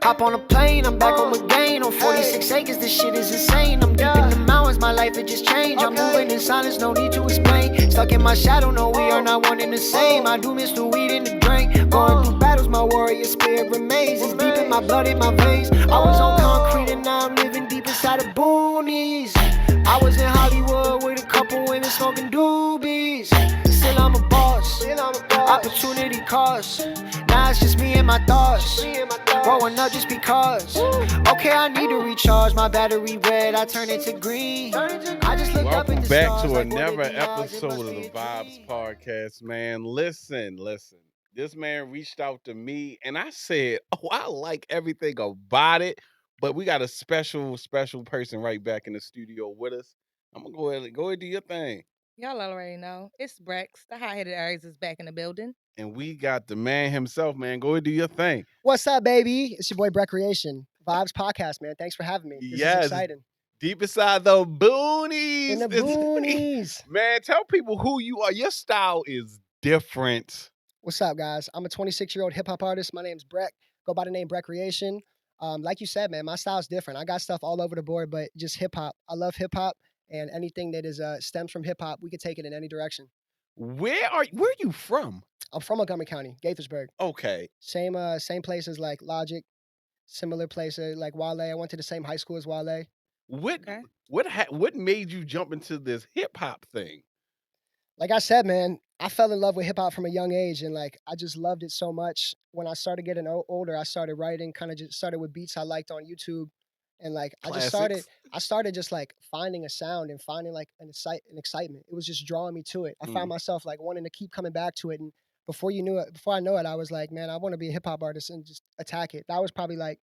Hop on a plane, I'm back home again. On 46 acres, this shit is insane. I'm deep in the mountains, my life it just changed. I'm moving in silence, no need to explain. Stuck in my shadow, no, we are not one and the same. I do miss the weed and the drink. Going through battles, my warrior spirit remains. It's deep in my blood, in my veins. I was on concrete and now I'm living deep inside the boonies. I was in Hollywood with a couple women smoking doobies. Still I'm a boss, opportunity cost. Now it's just me and my thoughts. Growing up just because. Okay, I need to recharge. My battery red, I turn it to green. I just looked up Welcome at the back stars, to like, another what are the odds? It episode must of be the a Vibes dream. Podcast, man. Listen. This man reached out to me and I said, oh, I like everything about it, but we got a special person right back in the studio with us. I'm gonna go ahead and do your thing. Y'all already know. It's Brex. The hot-headed Aries is back in the building. And we got the man himself, man. Go ahead and do your thing. What's up, baby? It's your boy Brecreation. Vibes Podcast, man. Thanks for having me. This is Yes, exciting. deep inside the boonies. In the boonies. Man, tell people who you are. Your style is different. What's up, guys? I'm a 26-year-old hip-hop artist. My name's Breck. Go by the name Brecreation. Like you said, man, my style's different. I got stuff all over the board, but just hip-hop. I love hip-hop, and anything that is stems from hip-hop, we can take it in any direction. Where are you from? I'm from Montgomery County, Gaithersburg. Okay. Same places like Logic, similar places like Wale. I went to the same high school as Wale. Okay. What made you jump into this hip hop thing? Like I said, man, I fell in love with hip hop from a young age, and like I just loved it so much. When I started getting older, I started writing. Kind of just started with beats I liked on YouTube, and like Classics. I started just like finding a sound and finding like an excitement. It was just drawing me to it. I found myself like wanting to keep coming back to it, and before I know it, I was like, man, I want to be a hip hop artist and just attack it. That was probably like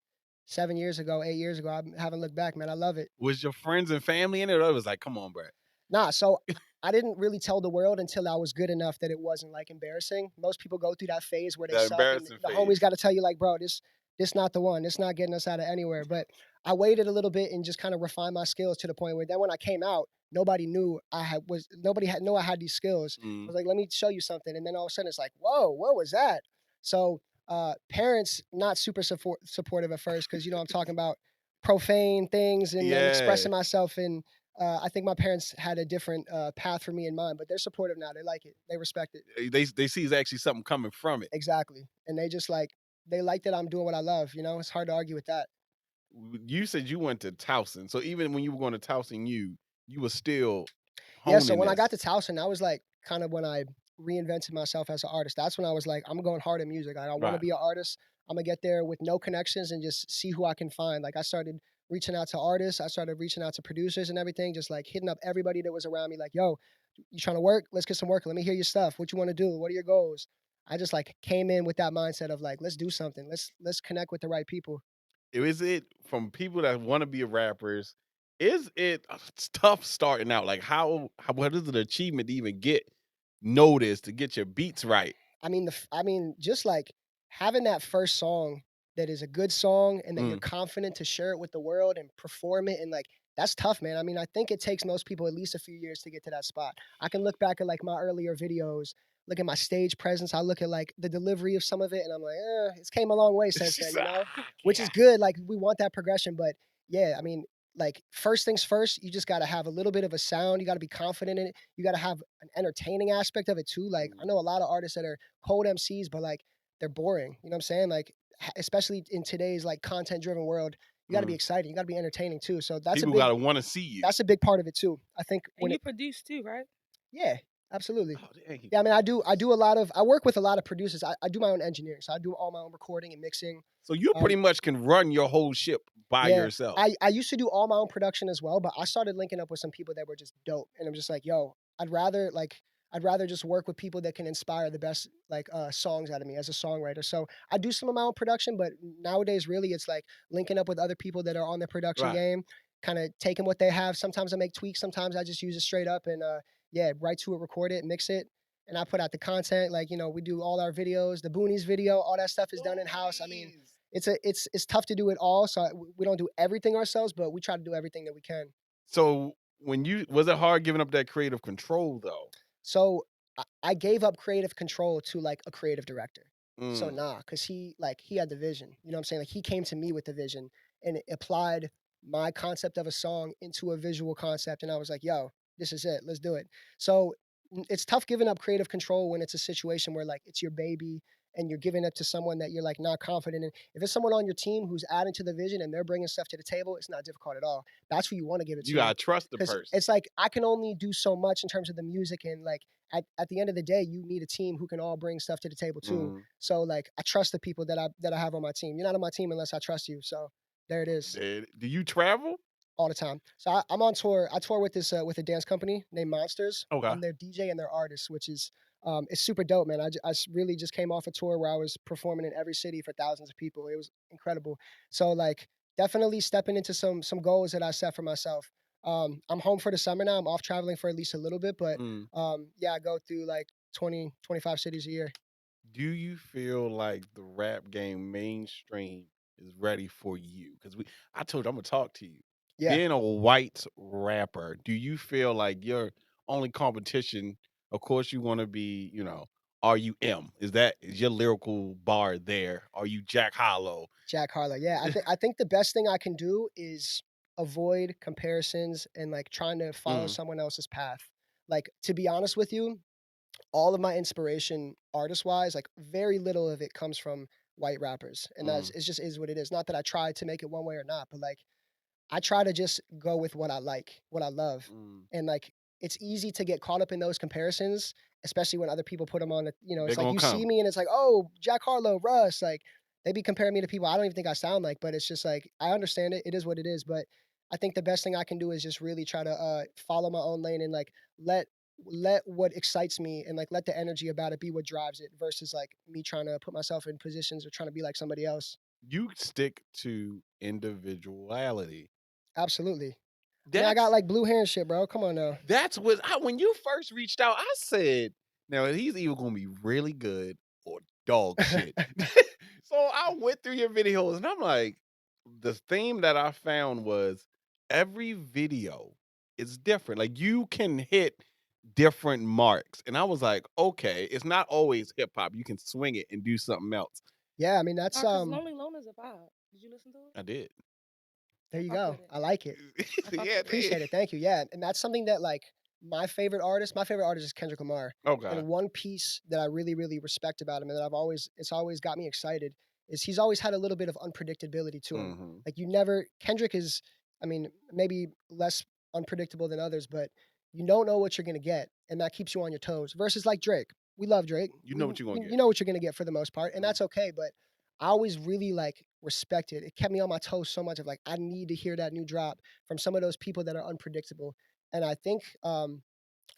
7 years ago, 8 years ago. I haven't looked back, man. I love it. Was your friends and family in it? Or it was like, come on, bro. Nah, so I didn't really tell the world until I was good enough that it wasn't like embarrassing. Most people go through that phase where they That suck, and embarrassing the phase. homies got to tell you like, bro, this not the one. This not getting us out of anywhere. But I waited a little bit and just kind of refined my skills to the point where then when I came out, nobody knew I had these skills. I was like, let me show you something, and then all of a sudden it's like, whoa, what was that? So parents not super supportive at first because I'm talking about profane things and expressing myself in. I think my parents had a different path for me in mind, but they're supportive now. They like it. They respect it. They see actually something coming from it. Exactly. And they just they like that I'm doing what I love. It's hard to argue with that. You said you went to Towson, so even when you were going to Towson, you were still Yeah. So honing when I this. got to Towson, that was like kind of when I reinvented myself as an artist. That's when I was like, I'm going hard in music. I want to Right. be an artist. I'm gonna get there with no connections and just see who I can find. Like I started reaching out to artists. I started reaching out to producers and everything, just like hitting up everybody that was around me. Like, yo, you trying to work? Let's get some work. Let me hear your stuff. What you want to do? What are your goals? I just like came in with that mindset of like, let's do something. Let's connect with the right people. Is it from people that want to be rappers? Is it it's tough starting out? Like what is an achievement to even get noticed to get your beats right? Just like having that first song that is a good song and that you're Mm. confident to share it with the world and perform it and like that's tough, man. I think it takes most people at least a few years to get to that spot. I can look back at like my earlier videos, look at my stage presence, I look at like the delivery of some of it and I'm like, it's came a long way since then, which is good. Like we want that progression, but yeah, like first things first, you just got to have a little bit of a sound. You got to be confident in it. You got to have an entertaining aspect of it too. Like I know a lot of artists that are cold MCs, but like they're boring. You know what I'm saying? Like especially in today's like content driven world, you got to be exciting. You got to be entertaining too. So that's People gotta want to see you. that's a big part of it too. I think And you produce too, right? yeah, absolutely. Oh, dang. Yeah, I work with a lot of producers. I do my own engineering, so I do all my own recording and mixing. So you pretty much can run your whole ship by Yeah, yourself. I used to do all my own production as well, but I started linking up with some people that were just dope, and I'm just like, yo, I'd rather just work with people that can inspire the best songs out of me as a songwriter. So I do some of my own production, but nowadays really it's like linking up with other people that are on the production Right. game, kind of taking what they have. Sometimes I make tweaks, sometimes I just use it straight up and write to it, record it, mix it, and I put out the content. Like we do all our videos, the Boonies video, all that stuff is done in house. It's tough to do it all, so we don't do everything ourselves, but we try to do everything that we can. So was it hard giving up that creative control though? So I gave up creative control to like a creative director. So Mm. nah, cause he had the vision. You know what I'm saying? Like he came to me with the vision and applied my concept of a song into a visual concept, and I was like, "Yo, this is it. Let's do it." So it's tough giving up creative control when it's a situation where like it's your baby and you're giving it to someone that you're like not confident in. If it's someone on your team who's adding to the vision and they're bringing stuff to the table, it's not difficult at all. That's who you want to give it You to, gotta trust the because person. it's like I can only do so much in terms of the music, and like at the end of the day, you need a team who can all bring stuff to the table too. Mhm. So like I trust the people that I have on my team. You're not on my team unless I trust you. So there it is Do you travel? all the time. So I'm on tour. I tour with this with a dance company named Monsters. Okay. I'm their DJ and their artist, which is it's super dope, man. Really just came off a tour where I was performing in every city for thousands of people. It was incredible. So like definitely stepping into some goals that I set for myself. I'm home for the summer now. I'm off traveling for at least a little bit, but Mm. yeah, I go through like 20, 25 cities a year. Do you feel like the rap game mainstream is ready for you? Because I told you I'm gonna talk to you. Yeah. Being a white rapper, do you feel like your only competition? Of course, you want to be, are you M? Is your lyrical bar there? Are you Jack Hollow? Jack Harlow. Yeah, I think the best thing I can do is avoid comparisons and like trying to follow Mm, someone else's path. Like to be honest with you, all of my inspiration artist wise, like very little of it comes from white rappers. And that's mm, it just is what it is. Not that I try to make it one way or not, but like I try to just go with what I like, what I love. mm. And like it's easy to get caught up in those comparisons, especially when other people put them on They're it's like gonna you see come. me and it's like, "Oh, Jack Harlow, Russ." Like they be comparing me to people I don't even think I sound like, but it's just like I understand it. It is what it is, but I think the best thing I can do is just really try to follow my own lane and like let let what excites me and like let the energy about it be what drives it versus like me trying to put myself in positions or trying to be like somebody else. You stick to individuality. Absolutely. I mean, I got That's like blue hair and shit, bro. Come on now. That's what when you first reached out, I said, now he's either gonna be really good or dog shit. So I went through your videos and I'm like, the theme that I found was every video is different. Like you can hit different marks. And I was like, okay, it's not always hip hop. You can swing it and do something else. Yeah, I mean that's Cause Lonely Loner's a vibe. Did you listen to it? I did. there I you fuck go. with it. I like it. I fuck Yeah, with it it. Appreciate did. it. Thank you. Yeah, and that's something that like my favorite artist is Kendrick Lamar. Okay. And one piece that I really really respect about him and that it's always got me excited is he's always had a little bit of unpredictability to him. Hmm. Like Kendrick is I mean, maybe less unpredictable than others, but you don't know what you're going to get and that keeps you on your toes versus like Drake. We love Drake. You know what you're gonna You get. know what you're going to get for the most part and Mm. that's okay, but I always really like respect it. It kept me on my toes so much of like I need to hear that new drop from some of those people that are unpredictable. And I think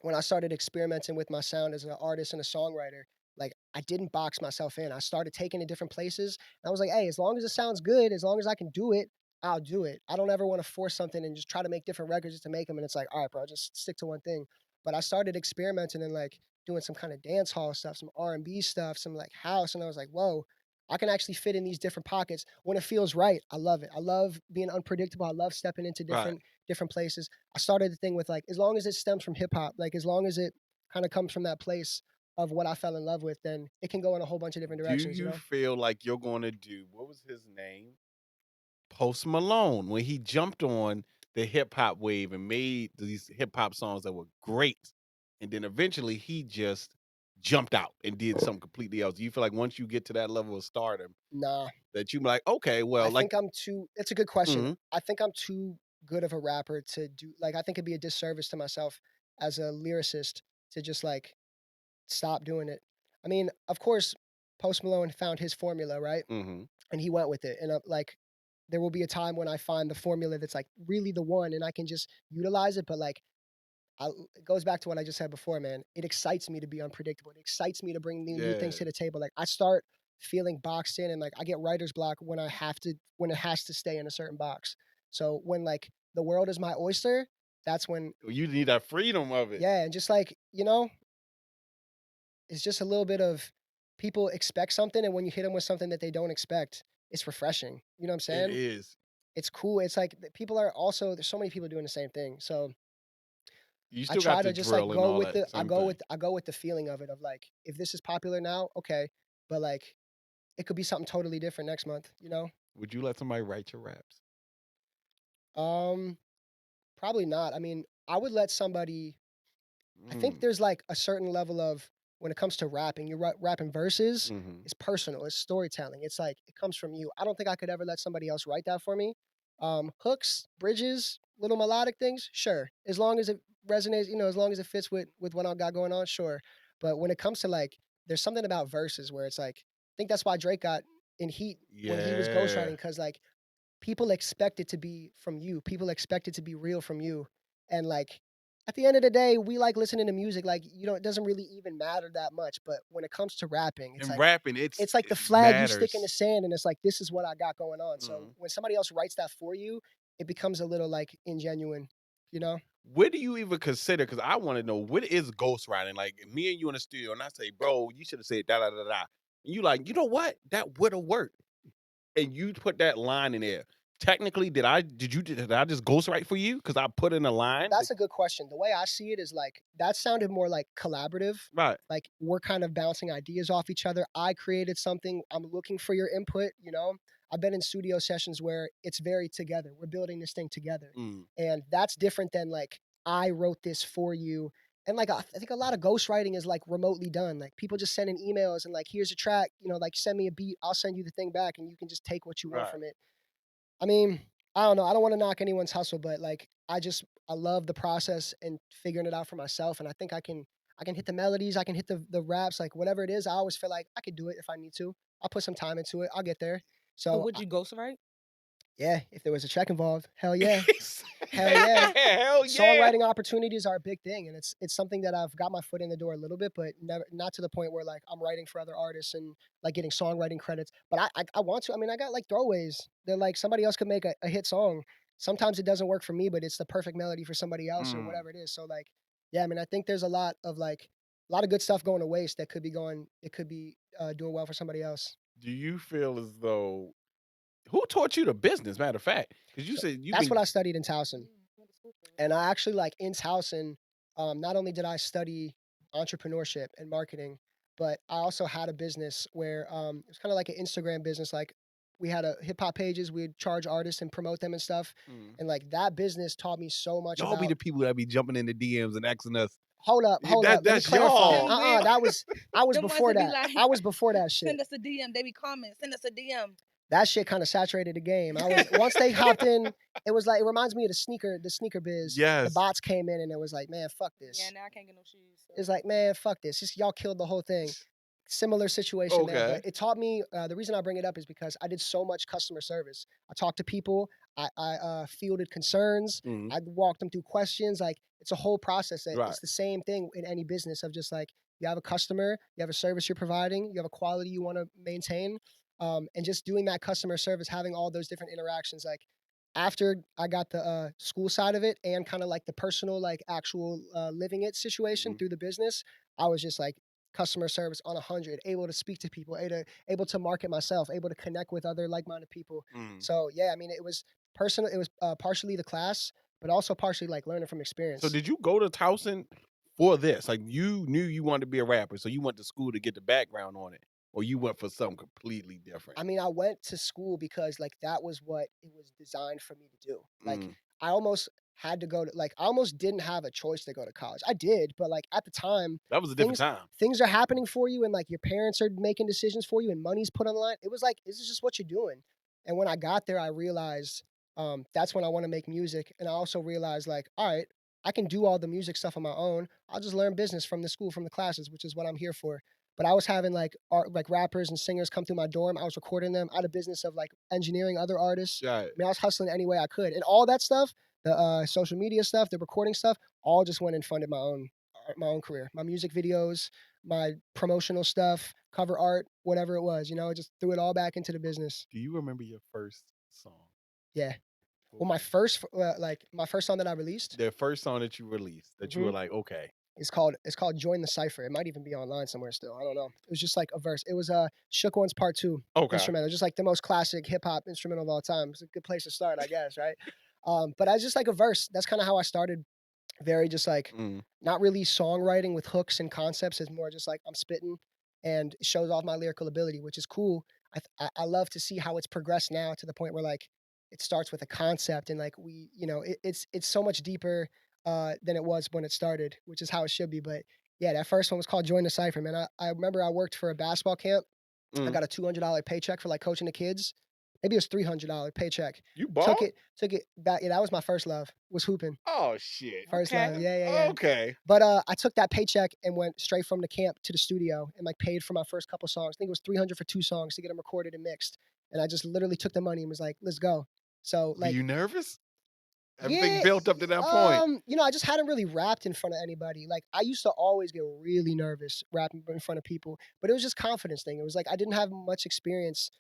when I started experimenting with my sound as an artist and a songwriter, like I didn't box myself in. I started taking it different places. And I was like, hey, as long as it sounds good, as long as I can do it, I'll do it. I don't ever want to force something and just try to make different records just to make them. And it's like, all right, bro, just stick to one thing. But I started experimenting and like doing some kind of dance hall stuff, some R&B stuff, some like house. And I was like, whoa, I can actually fit in these different pockets when it feels right. I love it. I love being unpredictable. I love stepping into Right. different places. I started the thing with like as long as it stems from hip hop, like as long as it kind of comes from that place of what I fell in love with, then it can go in a whole bunch of different Do directions, you you know? feel like you're gonna do what was his name? Post Malone when he jumped on the hip hop wave and made these hip hop songs that were great. And then eventually he just jumped out and did something completely else. Do you feel like once you get to that level of stardom Nah, that you be like, okay, I well, like think I'm too it's a good question. mhm, I think I'm too good of a rapper to do like I think it'd be a disservice to myself as a lyricist to just like stop doing it. I mean, of course, Post Malone found his formula, right? mhm, And he went with it. And like, there will be a time when I find the formula that's like really the one, and I can just utilize it. But like, it goes back to what I just said before, man. It excites me to be unpredictable. It excites me to bring new things yeah. to the table. Like I start feeling boxed in, and like I get writer's block when when it has to stay in a certain box. So when like the world is my oyster, that's when You need that freedom of it. yeah, and just like it's just a little bit of people expect something, and when you hit them with something that they don't expect, it's refreshing. You know what I'm It saying? is. It's cool. It's like people are also there's so many people doing the same thing. So You I still got try the to just like drill and go all with that the same thing. I go with the feeling of it of like if this is popular now, okay, but like it could be something totally different next month, you know? Would you let somebody write your raps? Um, Probably not. I mean, I would let somebody. I think Mm. there's like a certain level of when it comes to rapping, you're rapping verses. Mm-hmm. It's personal. It's storytelling. It's like it comes from you. I don't think I could ever let somebody else write that for me. Hooks, bridges, little melodic things, sure. As long as it resonates, you know, as long as it fits with what I got going on, sure. But when it comes to like, there's something about verses where it's like, I think that's why Drake got in heat when he was Yeah. ghostwriting, because like people expect it to be from you. People expect it to be real from you. And like at the end of the day, we like listening to music. Like, you know, it doesn't really even matter that much. But when it comes to rapping, And rapping, it it's like the flag you stick in the matters. sand, and it's like this is what I got going on. So Mhm. when somebody else writes that for you, it becomes a little like ingenuine, you know? What do you even consider? Because I want to know, what is ghostwriting? Like me and you in the studio, and I say, bro, you should have said da da da da. And you like, you know what? That would have worked. And you put that line in there. Technically, did I just ghostwrite for you? Because I put in a line. That's a good question. The way I see it is like that sounded more like collaborative. Right. Like we're kind of bouncing ideas off each other. I created something. I'm looking for your input, you know? I've been in studio sessions where it's very together. We're building this thing together. Mm. And that's different than like I wrote this for you. And like I think a lot of ghostwriting is like remotely done. Like people just sending emails and like here's a track, you know, like send me a beat, I'll send you the thing back and you can just take what you want Right. from it. I mean, I don't know. I don't want to knock anyone's hustle, but like I love the process and figuring it out for myself. And I think I can hit the melodies, I can hit the raps, like whatever it is. I always feel like I could do it if I need to. I'll put some time into it. I'll get there. So So would you ghostwrite? yeah, if there was a check involved, hell yeah. He Hell yeah. said, hell yeah. Songwriting opportunities are a big thing, and it's something that I've got my foot in the door a little bit, but never not to the point where like I'm writing for other artists and like getting songwriting credits. But I want to. I mean, I got like throwaways. They're like somebody else could make a hit song. Sometimes it doesn't work for me, but it's the perfect melody for somebody else or Mm. whatever it is. So like, yeah, I mean, I think there's a lot of good stuff going to waste that could be going. It could be doing well for somebody else. Do you feel as though who taught you the business? Matter of fact, because you So said you've that's been what I studied in Towson. And I actually like in Towson, not only did I study entrepreneurship and marketing, but I also had a business where it was kind of like an Instagram business. Like we had a hip hop pages, we'd charge artists and promote them and stuff. Mm. And like that business taught me so much Y'all be about. the people that be jumping in the DMs and asking us. Hold up, hold up. Let me That's clarify. y'all. That was I was Them ones before that be that. like, I was before that shit. Send us a DM. They be commenting. Send us a DM. That shit kind of saturated the game. I was once they hopped in, it was like it reminds me of the sneaker biz. The Yes. bots came in and it was like, man, fuck this. Yeah, now I can't get no shoes. So. It's like, man, fuck this. Just y'all killed the whole thing. Similar situation there, Okay. but it taught me. The reason I bring it up is because I did so much customer service. I talked to people. I fielded concerns. Mhm. I walked them through questions. Like it's a whole process. Right. It's the same thing in any business of just like you have a customer, you have a service you're providing, you have a quality you want to maintain, and just doing that customer service, having all those different interactions. Like after I got the school side of it and kind of like the personal, like actual living it situation Mhm. through the business, I was just like customer service on 100, able to speak to people, able to market myself, able to connect with other like-minded people. Mm. So yeah, I mean, it was personal. It was partially the class, but also partially like learning from experience. So did you go to Towson for this? Like you knew you wanted to be a rapper, so you went to school to get the background on it, or you went for something completely different? I mean, I went to school because like that was what it was designed for me to do. Like Mm. I almost had to go to like I almost didn't have a choice to go to college. I did, but like at the time, That was a different things time. things are happening for you and like your parents are making decisions for you and money's put on the line. It was like this is just what you're doing. And when I got there, I realized that's when I want to make music. And I also realized like, all right, I can do all the music stuff on my own. I'll just learn business from the school, from the classes, which is what I'm here for. But I was having like like rappers and singers come through my dorm. I was recording them. I had a business of like engineering other artists. Right. I mean, I was hustling any way I could, and all that stuff, the social media stuff, the recording stuff, all just went and funded my own career, my music videos, my promotional stuff, cover art, whatever it was. You know, just threw it all back into the business. Do you remember your first song? Yeah. What Well, my was first my first song that I released, the first song that you released that you were like, okay, it's called Join the Cipher. It might even be online somewhere still. I don't know. It was just like a verse. It was Shook One's Part 2 okay, instrumental, just like the most classic hip hop instrumental of all time. It's a good place to start, I guess, right? But I just like a verse. That's kind of how I started. Very just like mm. not really songwriting with hooks and concepts. It's more just like I'm spitting and it shows off my lyrical ability, which is cool. I love to see how it's progressed now to the point where like it starts with a concept and like it's so much deeper than it was when it started, which is how it should be. But yeah, that first one was called Join the Cypher, man. I remember I worked for a basketball camp. I Mm. got a $200 paycheck for like coaching the kids. Maybe it was $300 paycheck. You bought? Took it back. Yeah, that was my first love. Was hooping. Oh shit. First Okay. love. Yeah. Okay. But I took that paycheck and went straight from the camp to the studio and like paid for my first couple songs. I think it was 300 for 2 songs to get them recorded and mixed. And I just literally took the money and was like, let's go. So Were like, you nervous? Everything yeah, built up to that point. I just hadn't really rapped in front of anybody. Like I used to always get really nervous rapping in front of people, but it was just confidence thing. It was like I didn't have much experience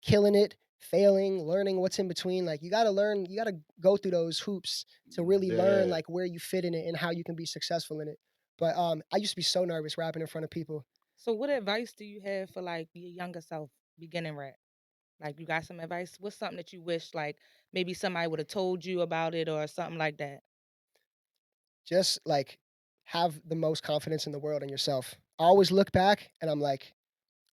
killing it, failing, learning what's in between. Like you got to learn, you got to go through those hoops to really learn Yeah. like where you fit in it and how you can be successful in it. But I used to be so nervous rapping in front of people. So what advice do you have for like your younger self beginning rap? Like you got some advice? What's something that you wish like maybe somebody would have told you about it or something like that? Just like have the most confidence in the world in yourself. I always look back and I'm like,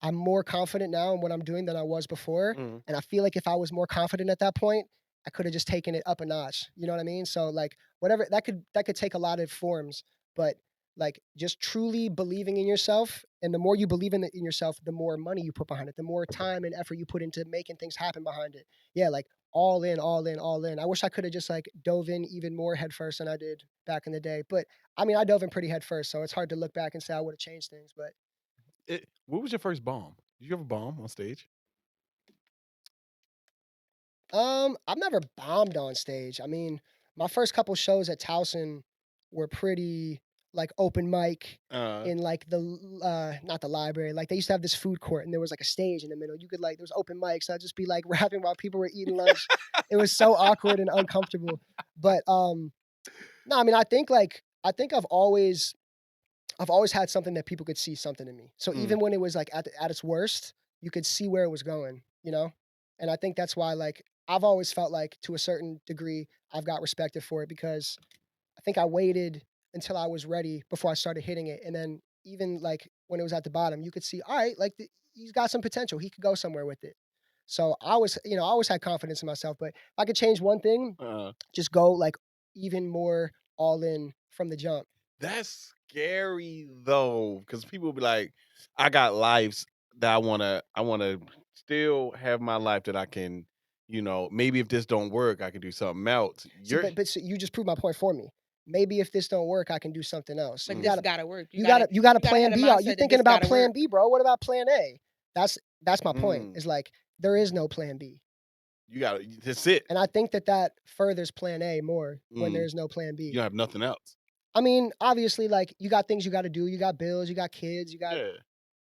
I'm more confident now in what I'm doing than I was before. Mm. And I feel like if I was more confident at that point, I could have just taken it up a notch. You know what I mean? So like whatever that could take a lot of forms, but like just truly believing in yourself. And the more you believe in yourself, the more money you put behind it, the more time and effort you put into making things happen behind it. Yeah, like all in, all in, all in. I wish I could have just like dove in even more headfirst than I did back in the day. But I mean, I dove in pretty headfirst, so it's hard to look back and say I would have changed things. But What was your first bomb? Did you ever bomb on stage? I've never bombed on stage. I mean, my first couple shows at Towson were pretty like open mic in like not the library. Like they used to have this food court and there was like a stage in the middle. You could like there was open mics. I'd just be like rapping while people were eating lunch. It was so awkward and uncomfortable. But no, I mean I think I've always had something that people could see something in me. So Mm. even when it was like at its worst, you could see where it was going, you know? And I think that's why like I've always felt like to a certain degree I've got respected for it because I think I waited until I was ready before I started hitting it. And then even like when it was at the bottom, you could see, all right, like he's got some potential. He could go somewhere with it. So I always had confidence in myself. But if I could change one thing, just go like even more all in from the jump. That's scary though, because people will be like, I got lives that I wanna still have my life that I can, maybe if this don't work, I can do something else. See, but so you just proved my point for me. Maybe if this don't work, I can do something else. But You this gotta gotta work. you gotta plan have the B. mindset You that thinking this about gotta plan work. B, bro? What about plan A? That's my point. Mm. Is like there is no plan B, You gotta that's it. and I think that furthers plan A more when Mm. there's no plan You B. don't have nothing else. I mean, obviously, like you got things you got to do. You got bills. You got kids. You got Yeah.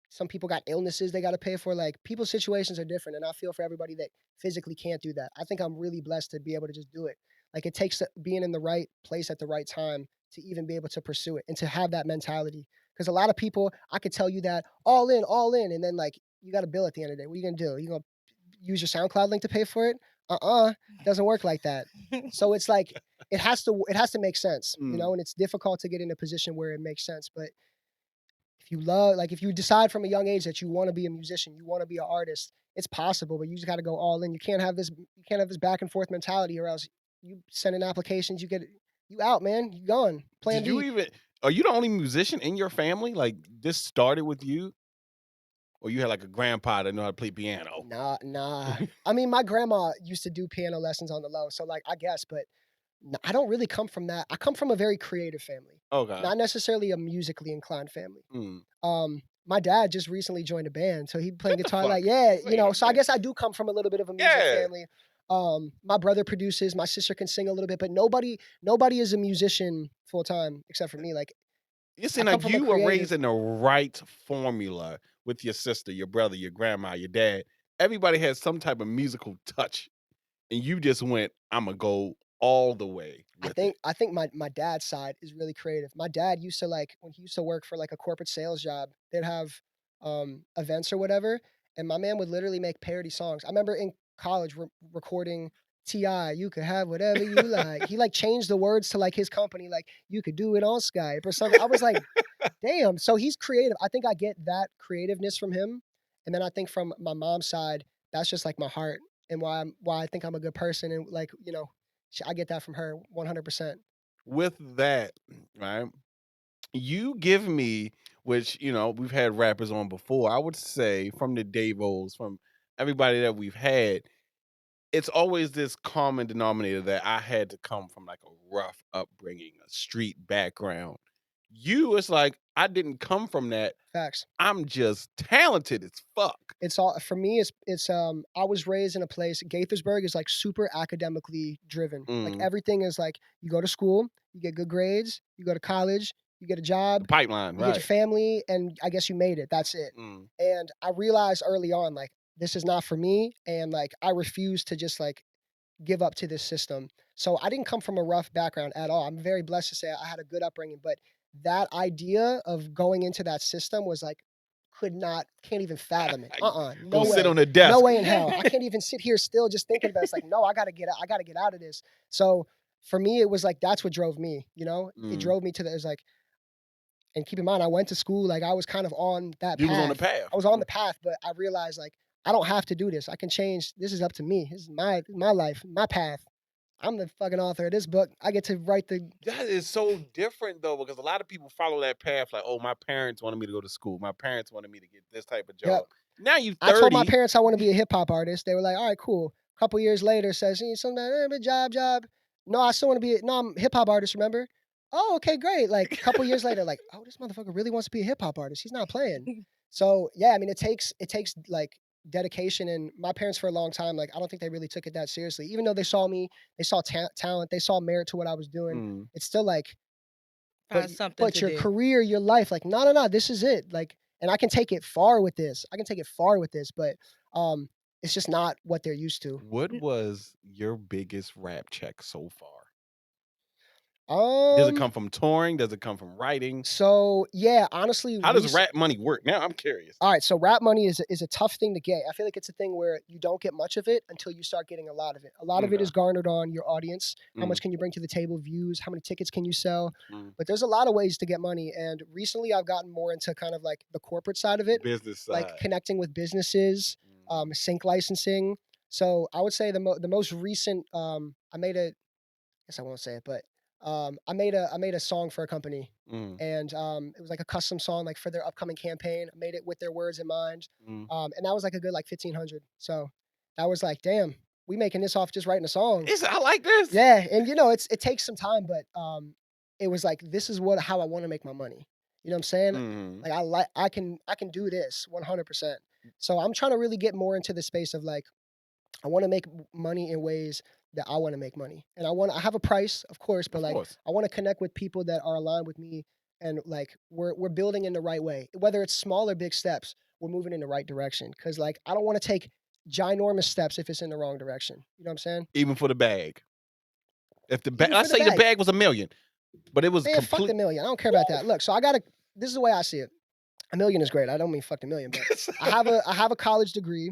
some people got illnesses they got to pay for. Like people's situations are different, and I feel for everybody that physically can't do that. I think I'm really blessed to be able to just do it. Like it takes being in the right place at the right time to even be able to pursue it and to have that mentality. Because a lot of people, I could tell you that all in, and then like you got a bill at the end of the day. What are you gonna do? You gonna use your SoundCloud link to pay for it? Doesn't work like that. So it's like it has to make sense, you Mm. know. And it's difficult to get in a position where it makes sense, but if you love like if you decide from a young age that you want to be a musician, you want to be an artist, it's possible, but you just got to go all in. You can't have this back and forth mentality or else you send in applications, you out, man. You gone. Plan Did you B. even are you the only musician in your family? Like this started with you? Or you had like a grandpa that know how to play piano? Nah. I mean, my grandma used to do piano lessons on the low, so like I guess, but I don't really come from that. I come from a very creative family, Okay. not necessarily a musically inclined family. Mm. My dad just recently joined a band, so he playing What the guitar. fuck? Like, yeah, Wait a so I minute. guess I do come from a little bit of a music Yeah. family. My brother produces, my sister can sing a little bit, but nobody is a musician full time except for me. Like, You seem I come like from a you were creative. raised in the right formula with your sister, your brother, your grandma, your dad. Everybody has some type of musical touch. And you just went, I'm gonna go all the way with it. I think my dad's side is really creative. My dad used to like when he used to work for like a corporate sales job, they'd have events or whatever, and my man would literally make parody songs. I remember in college recording Ti, you could have whatever you like. He like changed the words to like his company, like you could do it on Skype or something. I was like, damn. So he's creative. I think I get that creativeness from him. And then I think from my mom's side, that's just like my heart and why I think I'm a good person and like, I get that from her 100%. With that, right? You give me, which we've had rappers on before. I would say from the Davos, from everybody that we've had, it's always this common denominator that I had to come from like a rough upbringing, a street background. It's like I didn't come from that. Facts. I'm just talented as fuck. It's all for me. It's I was raised in a place. Gaithersburg is like super academically driven. Like everything is like you go to school, you get good grades, you go to college, you get a The job, pipeline, you get your right? family, and I guess you made it. That's it. And I realized early on, like this is not for me, and like I refuse to just like give up to this system. So I didn't come from a rough background at all. I'm very blessed to say I had a good upbringing, but that idea of going into that system was like can't even fathom it. No Go sit way. on the desk. No way in hell. I can't even sit here still just thinking about it. It's like, no, I gotta get out of this. So for me, it was like that's what drove me, It drove me to the it's like, and keep in mind, I went to school, like I was kind of on that You path. was on the path. I was on the path, but I realized like I don't have to do this. I can change. This is up to me. This is my life, my path. I'm the fucking author of this book. I get to write the. That is so different though, because a lot of people follow that path like, oh, my parents wanted me to go to school. My parents wanted me to get this type of job. Yep. Now you 30. I told my parents I want to be a hip hop artist. They were like, all right, cool. A couple years later, says, something, job. No, I still want to be. No, I'm a hip hop artist. Remember? Oh, okay, great. Like a couple years later, like, oh, this motherfucker really wants to be a hip hop artist. He's not playing. So yeah, I mean, it takes like dedication. And my parents for a long time, like, I don't think they really took it that seriously. Even though they saw me, they saw talent, they saw merit to what I was doing. It's still like, Find something but to your do. career, your life, like, no, this is it. Like, and I can take it far with this. But it's just not what they're used to. What was your biggest rap check so far? Does it come from touring? Does it come from writing? So yeah, honestly, How does rap money work? Now I'm curious. All right, so rap money is a tough thing to get. I feel like it's a thing where you don't get much of it until you start getting a lot of it. A lot of it is garnered on your audience. How much can you bring to the table? Views? How many tickets can you sell? But there's a lot of ways to get money. And recently, I've gotten more into kind of like the corporate side of it, Business side. like connecting with businesses, sync licensing. So I would say the most recent, I guess I won't say it, but I made a song for a company, and it was like a custom song, like for their upcoming campaign. I made it with their words in mind, and that was like a good like 1,500. So that was like, damn, we making this off just writing a song. I like this. Yeah, and it takes some time, but it was like this is how I want to make my money. You know what I'm saying? Like I can do this 100%. So I'm trying to really get more into the space of like I want to make money in ways that I want to make money. And I have a price, of course, but like I want to connect with people that are aligned with me and like we're building in the right way. Whether it's small or big steps, we're moving in the right direction. Cause like I don't want to take ginormous steps if it's in the wrong direction. You know what I'm saying? Even for the bag. If the Even bag, let's for the say the bag. bag was $1 million, but it was Man, fuck the million. I don't care about that. Look, so this is the way I see it. $1 million is great. I don't mean fuck the million, but I have a college degree.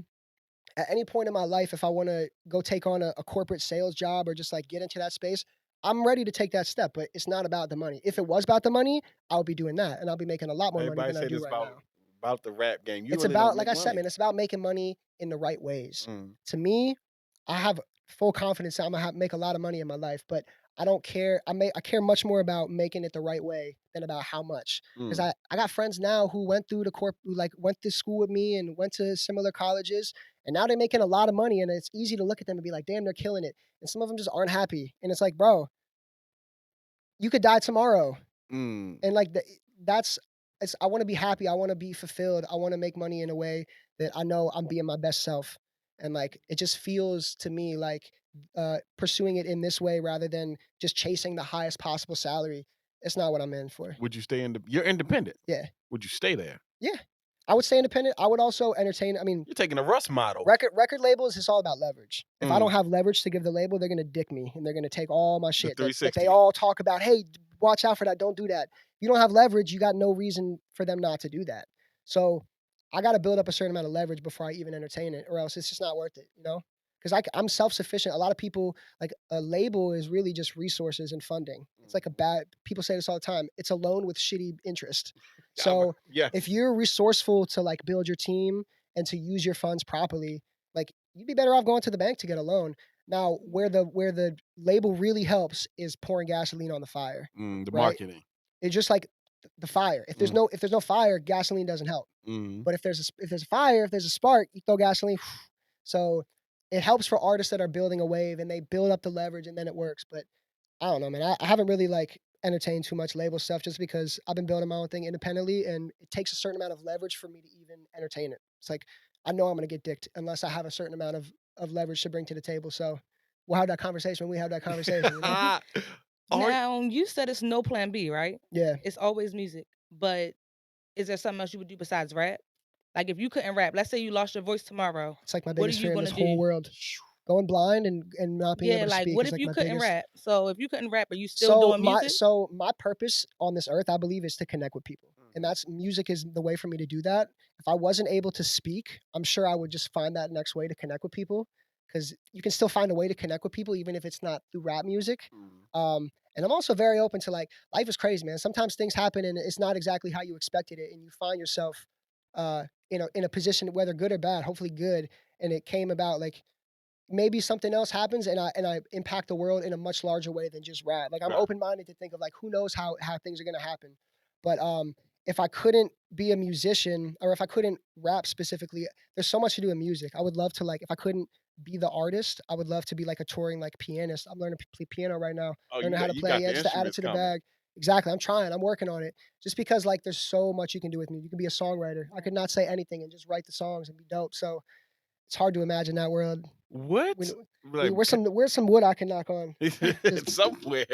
At any point in my life, if I want to go take on a corporate sales job or just like get into that space, I'm ready to take that step. But it's not about the money. If it was about the money, I would be doing that, and I'll be making a lot more everybody money than I say do this right now. about the rap game. It's about, like I said, man, it's about making money in the right ways. To me, I have full confidence that I'm gonna make a lot of money in my life, but I don't care. I care much more about making it the right way than about how much. Because I got friends now who went through who like went to school with me and went to similar colleges, and now they're making a lot of money, and it's easy to look at them and be like, damn, they're killing it. And some of them just aren't happy. And it's like, bro, you could die tomorrow. And like I want to be happy. I want to be fulfilled. I want to make money in a way that I know I'm being my best self. And like it just feels to me like pursuing it in this way rather than just chasing the highest possible salary. It's not what I'm in for. Would you stay you're independent? Yeah. Would you stay there? Yeah. I would stay independent. I would also entertain. I mean, you're taking a Russ model. Record labels, it's all about leverage. If I don't have leverage to give the label, they're gonna dick me and they're gonna take all my shit. That they all talk about. Hey, watch out for that. Don't do that. If you don't have leverage, you got no reason for them not to do that. So I got to build up a certain amount of leverage before I even entertain it, or else it's just not worth it. You know? Because I'm self-sufficient. A lot of people, like a label is really just resources and funding. It's like people say this all the time. It's a loan with shitty interest. So if you're resourceful to like build your team and to use your funds properly, like you'd be better off going to the bank to get a loan. Now, where the label really helps is pouring gasoline on the fire, The right? marketing. It's just like the fire. If there's no fire, gasoline doesn't help. But if there's a fire, if there's a spark, you throw gasoline. So it helps for artists that are building a wave and they build up the leverage and then it works. But I don't know, man. I haven't really like entertained too much label stuff just because I've been building my own thing independently and it takes a certain amount of leverage for me to even entertain it. It's like I know I'm gonna get dicked unless I have a certain amount of leverage to bring to the table. So we'll have that conversation when we have that conversation. You know? Now, you said it's no plan B, right? Yeah. It's always music. But is there something else you would do besides rap? Like if you couldn't rap, let's say you lost your voice tomorrow. It's like my What are biggest you fear in this gonna whole do? world. Going blind and not being Yeah, able to like speak what is if like you my couldn't biggest. rap? So if you couldn't rap, are you still doing music? So my purpose on this earth, I believe, is to connect with people. And that's music is the way for me to do that. If I wasn't able to speak, I'm sure I would just find that next way to connect with people. Because you can still find a way to connect with people, even if it's not through rap music. And I'm also very open to like life is crazy, man. Sometimes things happen and it's not exactly how you expected it, and you find yourself in a position, whether good or bad, hopefully good, and it came about like maybe something else happens and I impact the world in a much larger way than just rap. Like I'm Right. open-minded to think of like who knows how things are gonna happen. But if I couldn't be a musician or if I couldn't rap specifically, there's so much to do in music. I would love to like if I couldn't be the artist, I would love to be like a touring like pianist. I'm learning to play piano right now. Oh, Learning how to you play. got Yeah, the just to add it instruments to the coming. bag. Exactly. I'm trying. I'm working on it. Just because like there's so much you can do with me. You can be a songwriter. I could not say anything and just write the songs and be dope. So it's hard to imagine that world. What? Like, Where's some wood I can knock on? somewhere.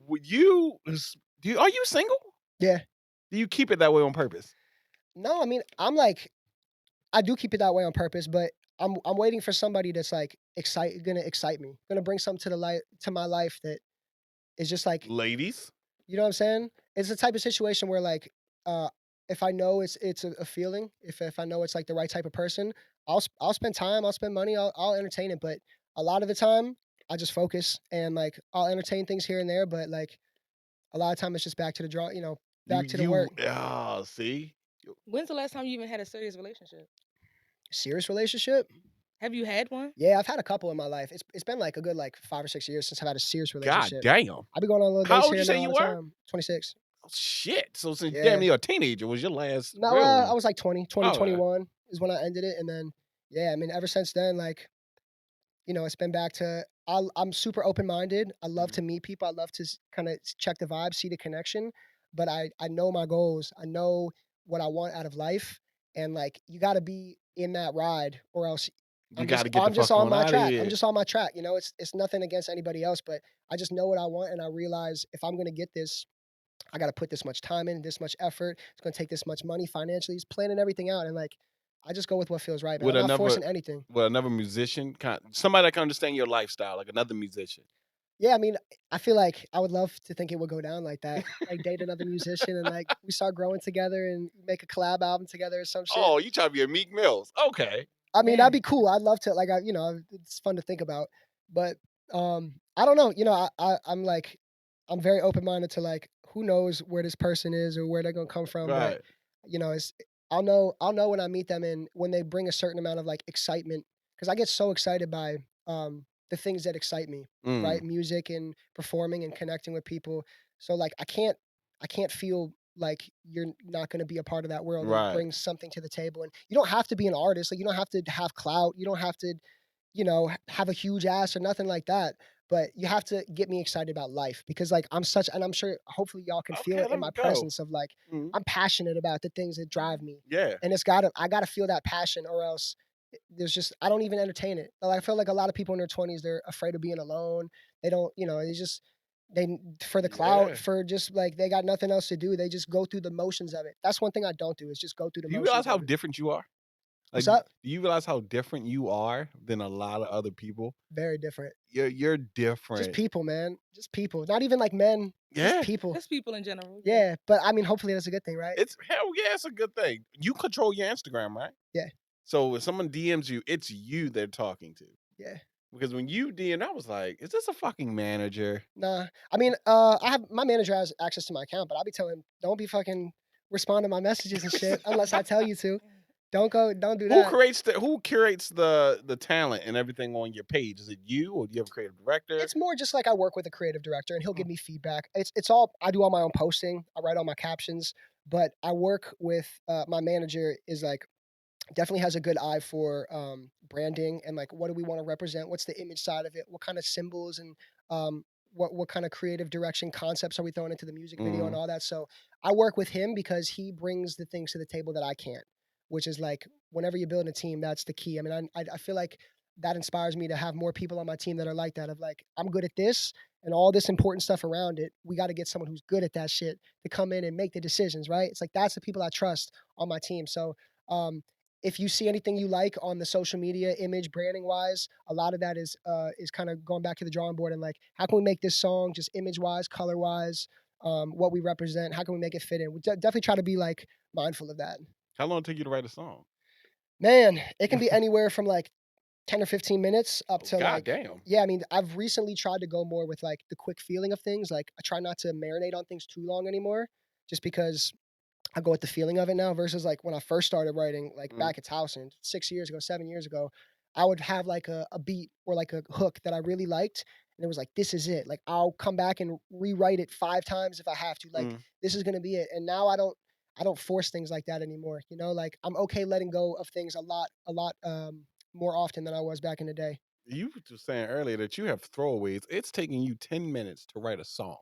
Would you? Are you single? Yeah. Do you keep it that way on purpose? No, I mean I'm like I do keep it that way on purpose, but I'm waiting for somebody that's like gonna excite me, gonna bring something to my life that is just like Ladies. you know what I'm saying? It's the type of situation where like uh if I know it's a feeling, if I know it's like the right type of person, I'll spend time, I'll spend money, I'll entertain it, but a lot of the time I just focus and like I'll entertain things here and there, but like a lot of time it's just back to the draw, back to the work. See. When's the last time you even had a serious relationship? Serious relationship? Have you had one? Yeah, I've had a couple in my life. It's been like a good like 5 or 6 years since I've had a serious God relationship. damn. I've been going on little How dates old here you and say there you all the were? time. 26. Oh, shit. So since Yeah. damn near a teenager was your last. No, real I one. was like 20, Okay. 21 is when I ended it, and then yeah, I mean ever since then, like it's been back to I'm super open minded. I love to meet people. I love to kind of check the vibe, see the connection. But I know my goals. I know what I want out of life, and like you got to be in that ride, or else You got to get the I'm just fuck on on my out of track. here. I'm just on my track. It's nothing against anybody else, but I just know what I want, and I realize if I'm gonna get this, I got to put this much time in, this much effort. It's gonna take this much money financially. It's planning everything out, and like I just go with what feels right, man. With I'm not another- forcing anything. Well, another musician, somebody that can understand your lifestyle, like another musician. Yeah, I mean, I feel like I would love to think it would go down like that. Like date another musician and like we start growing together and make a collab album together or some shit. Oh, you try to be a Meek Mills. Okay. I mean, Yeah. that'd be cool. I'd love to like it's fun to think about. But I don't know. I'm like I'm very open minded to like who knows where this person is or where they're gonna come from. Right. But it's I'll know when I meet them and when they bring a certain amount of like excitement because I get so excited by the things that excite me, right? Music and performing and connecting with people. So like I can't feel like you're not going to be a part of that world Right. and bring something to the table. And you don't have to be an artist. Like you don't have to have clout. You don't have to, have a huge ass or nothing like that. But you have to get me excited about life because like I'm sure hopefully y'all can feel Okay, it let in my me go. presence of like Mhm. I'm passionate about the things that drive me. Yeah. And I gotta feel that passion or else there's just I don't even entertain it. Like, I feel like a lot of people in their 20s they're afraid of being alone. They don't, they for the clout, Yeah. for just like they got nothing else to do. They just go through the motions of it. That's one thing I don't do is just go through the Do you motions. realize how of it. different you are? What's Like, up? Do you realize how different you are than a lot of other people? Very different. You're different. Just people, man. Just people. Not even like men. Yeah. Just people. Just people in general. Yeah, but I mean, hopefully that's a good thing, right? It's hell yeah, it's a good thing. You control your Instagram, right? Yeah. So if someone DMs you, it's you they're talking to. Yeah. Because when you DM, I was like, is this a fucking manager? Nah. I mean, my manager has access to my account, but I'll be telling him, don't be fucking responding to my messages and shit unless I tell you to. Don't do Who that. curates the talent and everything on your page? Is it you, or do you have a creative director? It's more just like I work with a creative director and he'll Mm. give me feedback. It's all I do all my own posting. I write all my captions, but I work with my manager is like definitely has a good eye for branding and like what do we want to represent? What's the image side of it? What kind of symbols and what kind of creative direction concepts are we throwing into the music video and Mhm. all that? So I work with him because he brings the things to the table that I can't, which is like whenever you're building a team, that's the key. I mean, I feel like that inspires me to have more people on my team that are like that. Of like, I'm good at this and all this important stuff around it. We got to get someone who's good at that shit to come in and make the decisions, right? It's like that's the people I trust on my team. So um, if you see anything you like on the social media image branding wise, a lot of that is kind of going back to the drawing board and like how can we make this song just image wise, color wise, what we represent, how can we make it fit in? We definitely try to be like mindful of that. How long did it take you to write a song? Man, it can be anywhere from like 10 or 15 minutes up to God like damn. yeah, I mean, I've recently tried to go more with like the quick feeling of things. Like I try not to marinate on things too long anymore just because I go with the feeling of it now versus like when I first started writing, like Mm. back at Towson 6 years ago, 7 years ago, I would have like a beat or like a hook that I really liked. And it was like, this is it. Like I'll come back and rewrite it 5 times if I have to. Like Mm. this is gonna be it. And now I don't force things like that anymore. You know, like I'm okay letting go of things a lot more often than I was back in the day. You were just saying earlier that you have throwaways. It's taking you 10 minutes to write a song.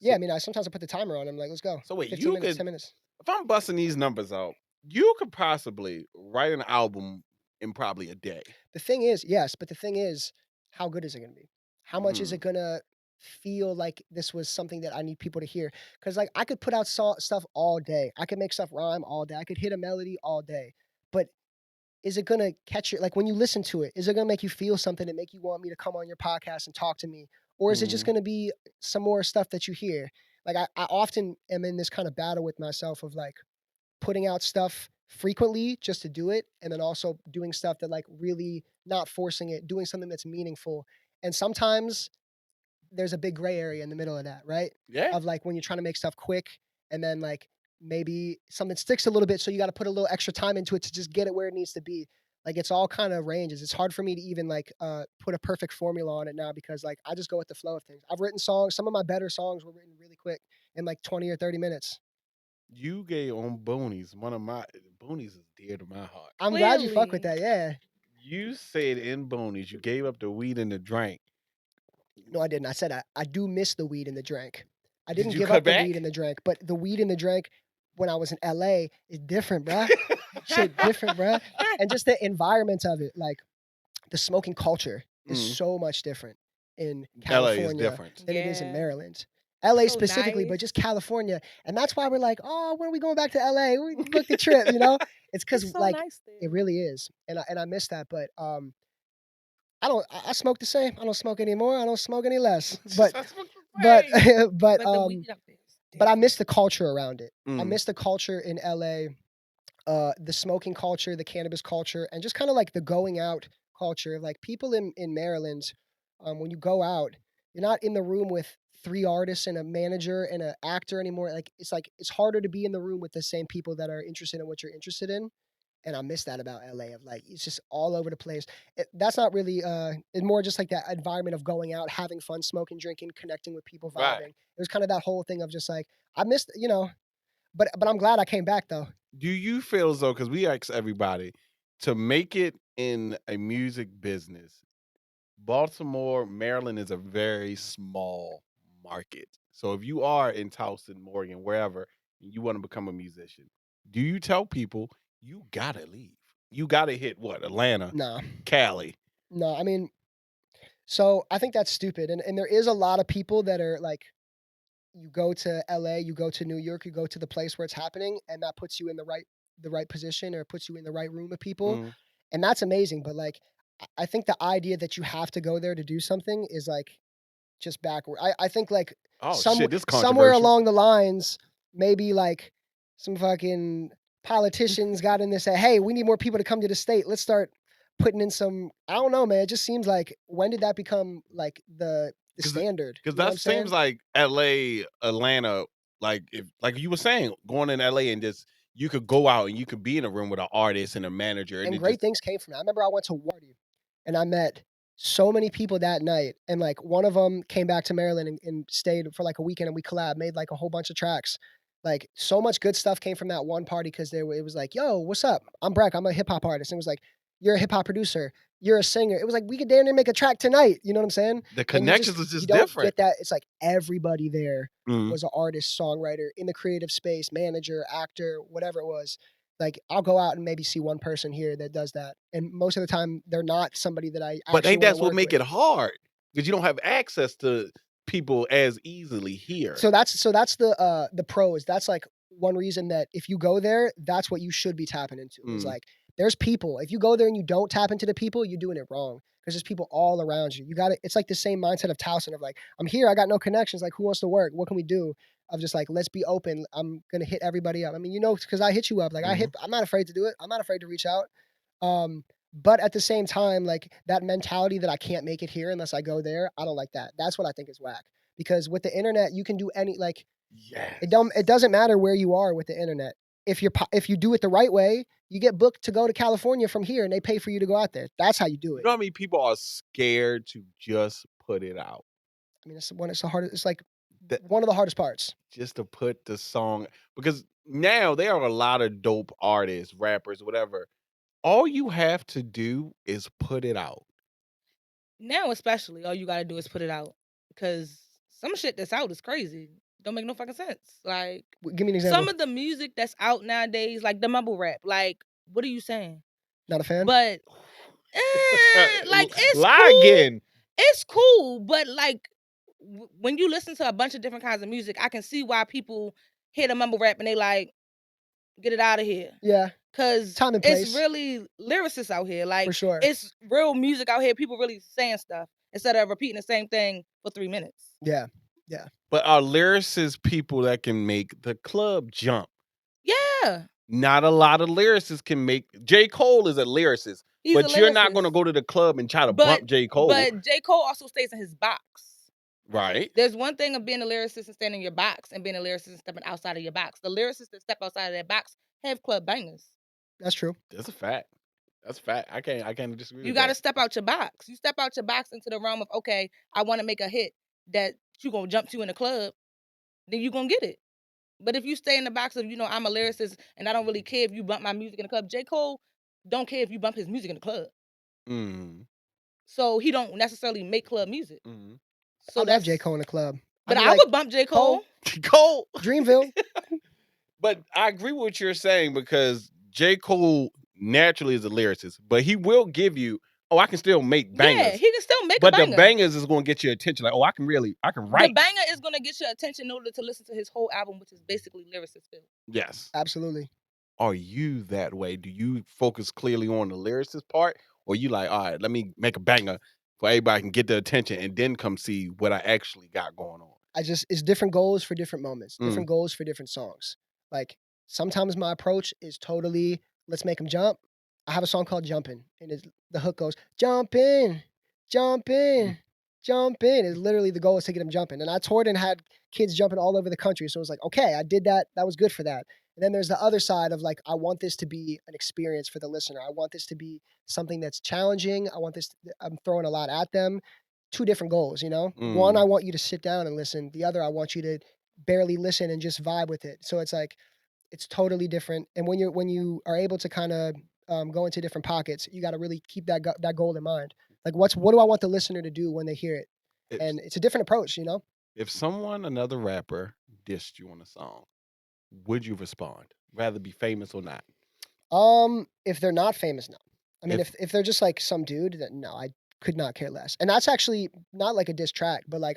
Yeah, So, I mean, I sometimes I put the timer on. I'm like, let's go. so wait, 15 you minutes, could, 10 minutes. if I'm busting these numbers out, you could possibly write an album in probably a day. The thing is, yes, but the thing is, how good is it gonna be? How much is Mm. it gonna feel like this was something that I need people to hear? Because like I could put out stuff all day. I could make stuff rhyme all day. I could hit a melody all day. But is it gonna catch you? Like when you listen to it, is it gonna make you feel something and make you want me to come on your podcast and talk to me? Or is it just Mhm. gonna be some more stuff that you hear? Like I often am in this kind of battle with myself of like putting out stuff frequently just to do it and then also doing stuff that like really not forcing it, doing something that's meaningful. And sometimes there's a big gray area in the middle of that, right? Yeah. Of like when you're trying to make stuff quick and then like maybe something sticks a little bit so you got to put a little extra time into it to just get it where it needs to be. Like it's all kind of ranges. It's hard for me to even like put a perfect formula on it now because like I just go with the flow of things. I've written songs, some of my better songs were written really quick in like 20 or 30 minutes. You gave on Boonies. One of my Boonies is dear to my heart. I'm glad you fuck with Clearly. that. Yeah. You said in Boonies you gave up the weed and the drink. No, I didn't. I said I do miss the weed and the drink. I Did didn't you give cut up the weed back? and the drink, but the weed and the drink when I was in LA is different, bruh. Shit different, bruh. And just the environment of it, like the smoking culture is Mm. so much different in LA is California different. than it is in Yeah. Maryland. LA So specifically, but nice. just California. And that's why we're like, oh, when are we going back to LA? We booked the trip, you know? It's because It's so like nice it there. really is. And I miss that. But I smoke the same. I don't smoke anymore. I don't smoke any less. But That's what I'm but saying. but But the weed up there is but I different. miss the culture around it. I Mm. miss the culture in LA, the smoking culture, the cannabis culture, and just kind of like the going out culture. Like people in Maryland, when you go out, you're not in the room with 3 artists and a manager and an actor anymore. Like it's harder to be in the room with the same people that are interested in what you're interested in. And I miss that about LA of like it's just all over the place. That's not really it's more just like that environment of going out, having fun, smoking, drinking, connecting with people, Right. vibing. It was kind of that whole thing of just like I missed, you know, but I'm glad I came back though. Do you feel as though, because we ask everybody, to make it in a music business, Baltimore, Maryland is a very small market. So if you are in Towson, Morgan, wherever, and you want to become a musician, do you tell people you gotta leave? You gotta hit what? Atlanta, Nah. Cali. No, I mean, so I think that's stupid. And there is a lot of people that are like you go to LA, you go to New York, you go to the place where it's happening, and that puts you in the right position or puts you in the right room of people. Mm. And that's amazing. But like I think the idea that you have to go there to do something is like just backward. I think like Oh shit, this somewhere controversial. along the lines, maybe like some fucking politicians got in there say, hey, we need more people to come to the state. Let's start putting in some I don't know, man. It just seems like when did that become like the standard? Because You know what that I'm saying? seems like LA, Atlanta, like if like you were saying, going in LA and just you could go out and you could be in a room with an artist and a manager, And it great just things came from it. I remember I went to one party and I met so many people that night. And like one of them came back to Maryland and stayed for like a weekend and we collabed, made like a whole bunch of tracks. Like so much good stuff came from that one party because it was like, yo, what's up? I'm Breck. I'm a hip hop artist. And it was like, you're a hip hop producer. You're a singer. It was like, we could damn near make a track tonight. You know what I'm saying? the And connections is you just don't different. get that. It's like everybody there Mhm. was an artist, songwriter in the creative space, manager, actor, whatever it was. Like I'll go out and maybe see one person here that does that, and most of the time they're not somebody that I But actually ain't wanna that's what work make with. it hard? Because you don't have access to people as easily here. So that's the pros. That's like one reason that if you go there, that's what you should be tapping into. Is Mm. like there's people. If you go there and you don't tap into the people, you're doing it wrong. Because there's people all around you. You got to. It's like the same mindset of Towson of like, I'm here. I got no connections. Like, who wants to work? What can we do? Of just like, let's be open. I'm gonna hit everybody up. I mean, because I hit you up. Like Mhm. I'm not afraid to do it. I'm not afraid to reach out. But at the same time, like that mentality that I can't make it here unless I go there, I don't like that. That's what I think is whack. Because with the internet, you can do like Yes. it doesn't matter where you are with the internet. If you do it the right way, you get booked to go to California from here, and they pay for you to go out there. That's how you do You it. know how many people are scared to just put it out? I mean, it's the hardest. It's like That- one of the hardest parts. Just to put the song, because now there are a lot of dope artists, rappers, whatever. All you have to do is put it out. Now, especially, all you gotta do is put it out because some shit that's out is crazy. Don't make no fucking sense. Like Give me an example. some of the music that's out nowadays, like the mumble rap. Like, what are you saying? Not a fan. But like it's Lie cool. again. It's cool, but like when you listen to a bunch of different kinds of music, I can see why people hear the mumble rap and they like get it out of here. Yeah, Cause time and it's place. really lyricists out here. Like For sure. it's real music out here. People really saying stuff instead of repeating the same thing for 3 minutes. Yeah. But are lyricists people that can make the club jump? Yeah. Not a lot of lyricists can make. J. Cole is a lyricist, He's but a you're not going to lyricist. go to the club and try to bump J. Cole. But J. Cole also stays in his box. Right. There's one thing of being a lyricist and staying in your box and being a lyricist and stepping outside of your box. The lyricists that step outside of their box have club bangers. That's true. That's a fact. That's a fact. I can't disagree You with got to that. step out your box. You step out your box into the realm of, okay, I want to make a hit that you going to jump to in the club, then you going to get it. But if you stay in the box of, I'm a lyricist and I don't really care if you bump my music in the club, J. Cole don't care if you bump his music in the club. Mm. So he don't necessarily make club music. Mm. So I love J. Cole in the club. But I'd be I like, would bump J. Cole. Cole. Dreamville. But I agree with what you're saying because J. Cole naturally is a lyricist, but he will give you, I can still make bangers. Yeah, he can still make but a banger. the bangers is going to get your attention. Like, I can write. The banger is going to get your attention in order to listen to his whole album, which is basically lyricist filled. Yes. Absolutely. Are you that way? Do you focus clearly on the lyricist part? Or you like, all right, let me make a banger for everybody can get the attention and then come see what I actually got going on? It's different goals for different moments, different goals for different songs. Like sometimes my approach is totally, let's make them jump. I have a song called Jumpin', and the hook goes, jump in, jump in, jump in. It's literally the goal is to get them jumping. And I toured and had kids jumping all over the country. So it was like, okay, I did that. That was good for that. And then there's the other side of like, I want this to be an experience for the listener. I want this to be something that's challenging. I'm throwing a lot at them. Two different goals, One, I want you to sit down and listen. The other, I want you to barely listen and just vibe with it. So it's like, it's totally different. And when you are able to kind of go into different pockets, you got to really keep that goal in mind. Like, what do I want the listener to do when they hear it? And it's a different approach, If another rapper dissed you on a song, would you respond? Rather be famous or not? If they're not famous, no. I mean, if they're just like some dude, then no, I could not care less. And that's actually not like a diss track, but like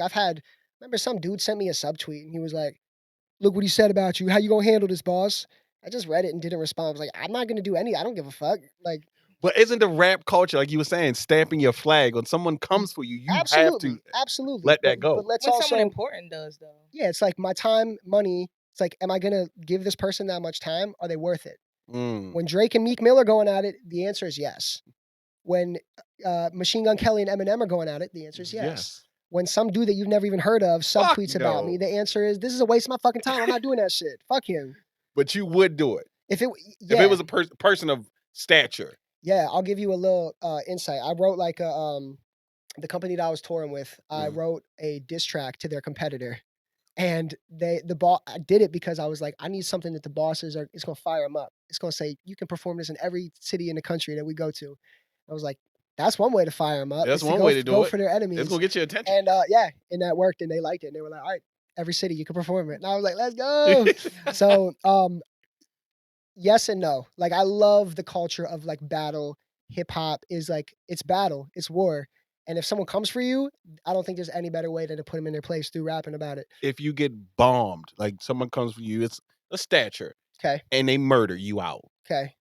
remember some dude sent me a subtweet and he was like, look what he said about you. How you gonna handle this, boss? I just read it and didn't respond. I was like, I'm not gonna do I don't give a fuck. Like, but isn't the rap culture, like you were saying, stamping your flag when someone comes for you, you have to let that go. But let's when also someone important does though. Yeah, it's like my time, money. It's like, am I gonna give this person that much time? Are they worth it? When Drake and Meek Mill are going at it, the answer is yes. When Machine Gun Kelly and Eminem are going at it, the answer is yes. When some dude that you've never even heard of subtweets about me, the answer is, this is a waste of my fucking time. I'm not doing that shit. Fuck him. But you would do it. If it If it was a person of stature. yeah, I'll give you a little insight. I wrote like the company that I was touring with. I wrote a diss track to their competitor, and I did it because I was like, I need something that the bosses are. It's gonna fire them up. It's gonna say you can perform this in every city in the country that we go to. I was like, that's one way to fire them up. That's is one to way to do go it. for their enemies. It's gonna get your attention. And and that worked, and they liked it. And they were like, all right, every city you can perform it. And I was like, let's go. So yes and no. Like I love the culture of like battle. Hip hop is like it's battle, it's war. And if someone comes for you, I don't think there's any better way than to put them in their place through rapping about it. If you get bombed, like someone comes for you, it's a stature. Okay. And they murder you out. Okay.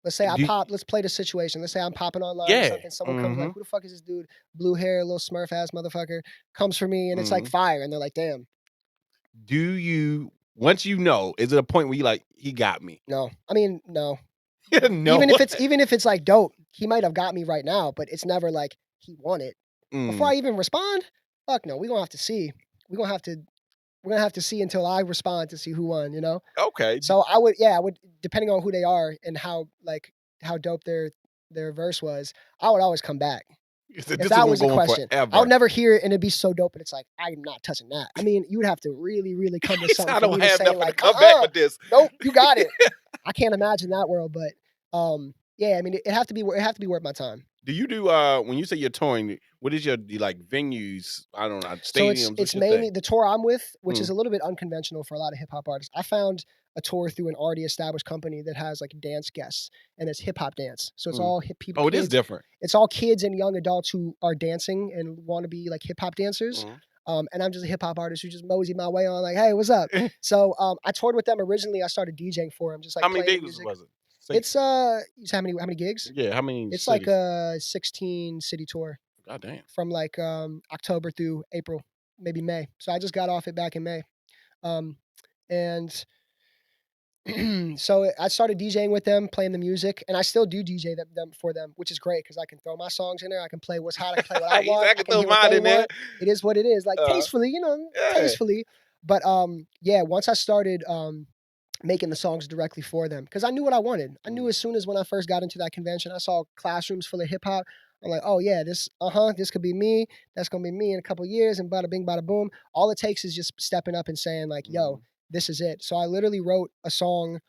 Let's say let's play the situation. Let's say I'm popping online or something. Someone comes like, who the fuck is this dude? Blue hair, little smurf ass motherfucker, comes for me and it's like fire. And they're like, damn. Do you, once you know, is it a point where you like, he got me? No. I mean, no. No. Even if it's like dope, he might have got me right now, but it's never like he won it. Before I even respond, fuck no, we're gonna have to see. We're gonna have to see until I respond to see who won, you know? Okay. So I would depending on who they are and how dope their verse was, I would always come back. If that was a question, I would never hear it and it'd be so dope and it's like, I'm not touching that. I mean, you would have to really, really come to something. I don't have to nothing like, to come back with this. Nope, you got it. I can't imagine that world, but yeah, I mean, it have to be worth my time. Do you do when you say you're touring? What is your like venues? I don't know, stadiums. So it's mainly the tour I'm with, which is a little bit unconventional for a lot of hip hop artists. I found a tour through an already established company that has like dance guests and it's hip hop dance. So it's all hip people. Oh, it is different. It's all kids and young adults who are dancing and want to be like hip hop dancers. And I'm just a hip hop artist who just mosey my way on like, hey, what's up? So I toured with them originally. I started DJing for them, just like how many days was it? It's how many gigs? Yeah, how many? It's cities? like a 16 city tour. God damn. From like October through April, maybe May. So I just got off it back in May, and so I started DJing with them, playing the music, and I still do DJ them for them, which is great because I can throw my songs in there. I can play what's hot. I can play what I want. I can throw mine in there. It is what it is, like tastefully, tastefully. But once I started making the songs directly for them because I knew what I wanted. I knew as soon as when I first got into that convention, I saw classrooms full of hip hop. I'm like, oh yeah, this could be me. That's gonna be me in a couple years, and bada bing, bada boom. All it takes is just stepping up and saying like, yo, this is it. So I literally wrote a song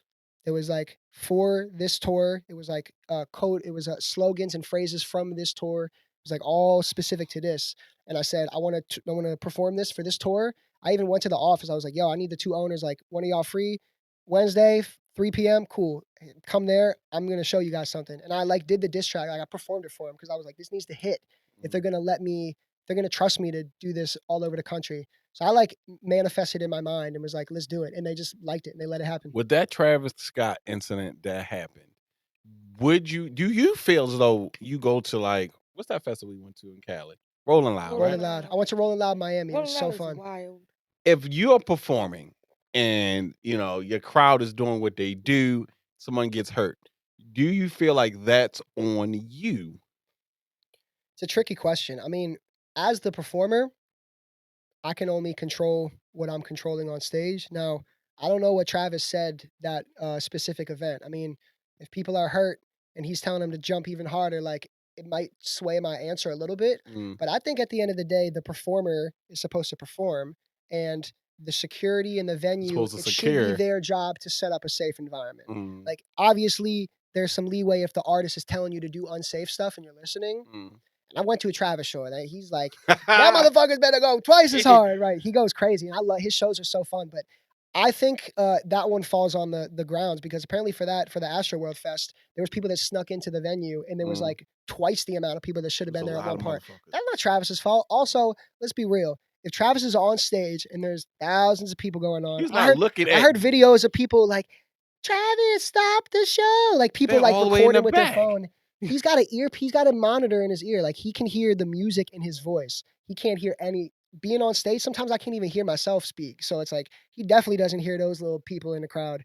that was like for this tour. It was like code. It was slogans and phrases from this tour. It was like all specific to this. And I said, I want to perform this for this tour. I even went to the office. I was like, yo, I need the two owners. Like, one of y'all free Wednesday, 3 p.m. Cool. Come there. I'm gonna show you guys something. And I like did the diss track. Like I performed it for them because I was like, this needs to hit. If they're gonna they're gonna trust me to do this all over the country. So I like manifested in my mind and was like, let's do it. And they just liked it and they let it happen. With that Travis Scott incident that happened, do you feel as though you go to like what's that festival we went to in Cali? Rolling Loud. Rolling Loud. I went to Rolling Loud Miami. It was so fun. Wild. If you're performing and your crowd is doing what they do, someone gets hurt, do you feel like that's on you? It's a tricky question. I mean, as the performer, I can only control what I'm controlling on stage. Now, I don't know what Travis said that specific event. I mean, if people are hurt and he's telling them to jump even harder, like it might sway my answer a little bit. But I think at the end of the day, the performer is supposed to perform, and the security in the venue, it should be their job to set up a safe environment. Like, obviously, there's some leeway if the artist is telling you to do unsafe stuff and you're listening. And I went to a Travis show, and he's like, that motherfucker's better go twice as hard, right? He goes crazy, and I love his shows are so fun. But I think that one falls on the grounds because apparently for the Astroworld Fest, there was people that snuck into the venue, and there was like twice the amount of people that should have been there at one part. That's not Travis's fault. Also, let's be real. If Travis is on stage and there's thousands of people going on, I heard videos of people like, Travis, stop the show. Like people like recording with their phone. He's got a monitor in his ear. Like he can hear the music in his voice. He can't hear being on stage. Sometimes I can't even hear myself speak. So it's like, he definitely doesn't hear those little people in the crowd.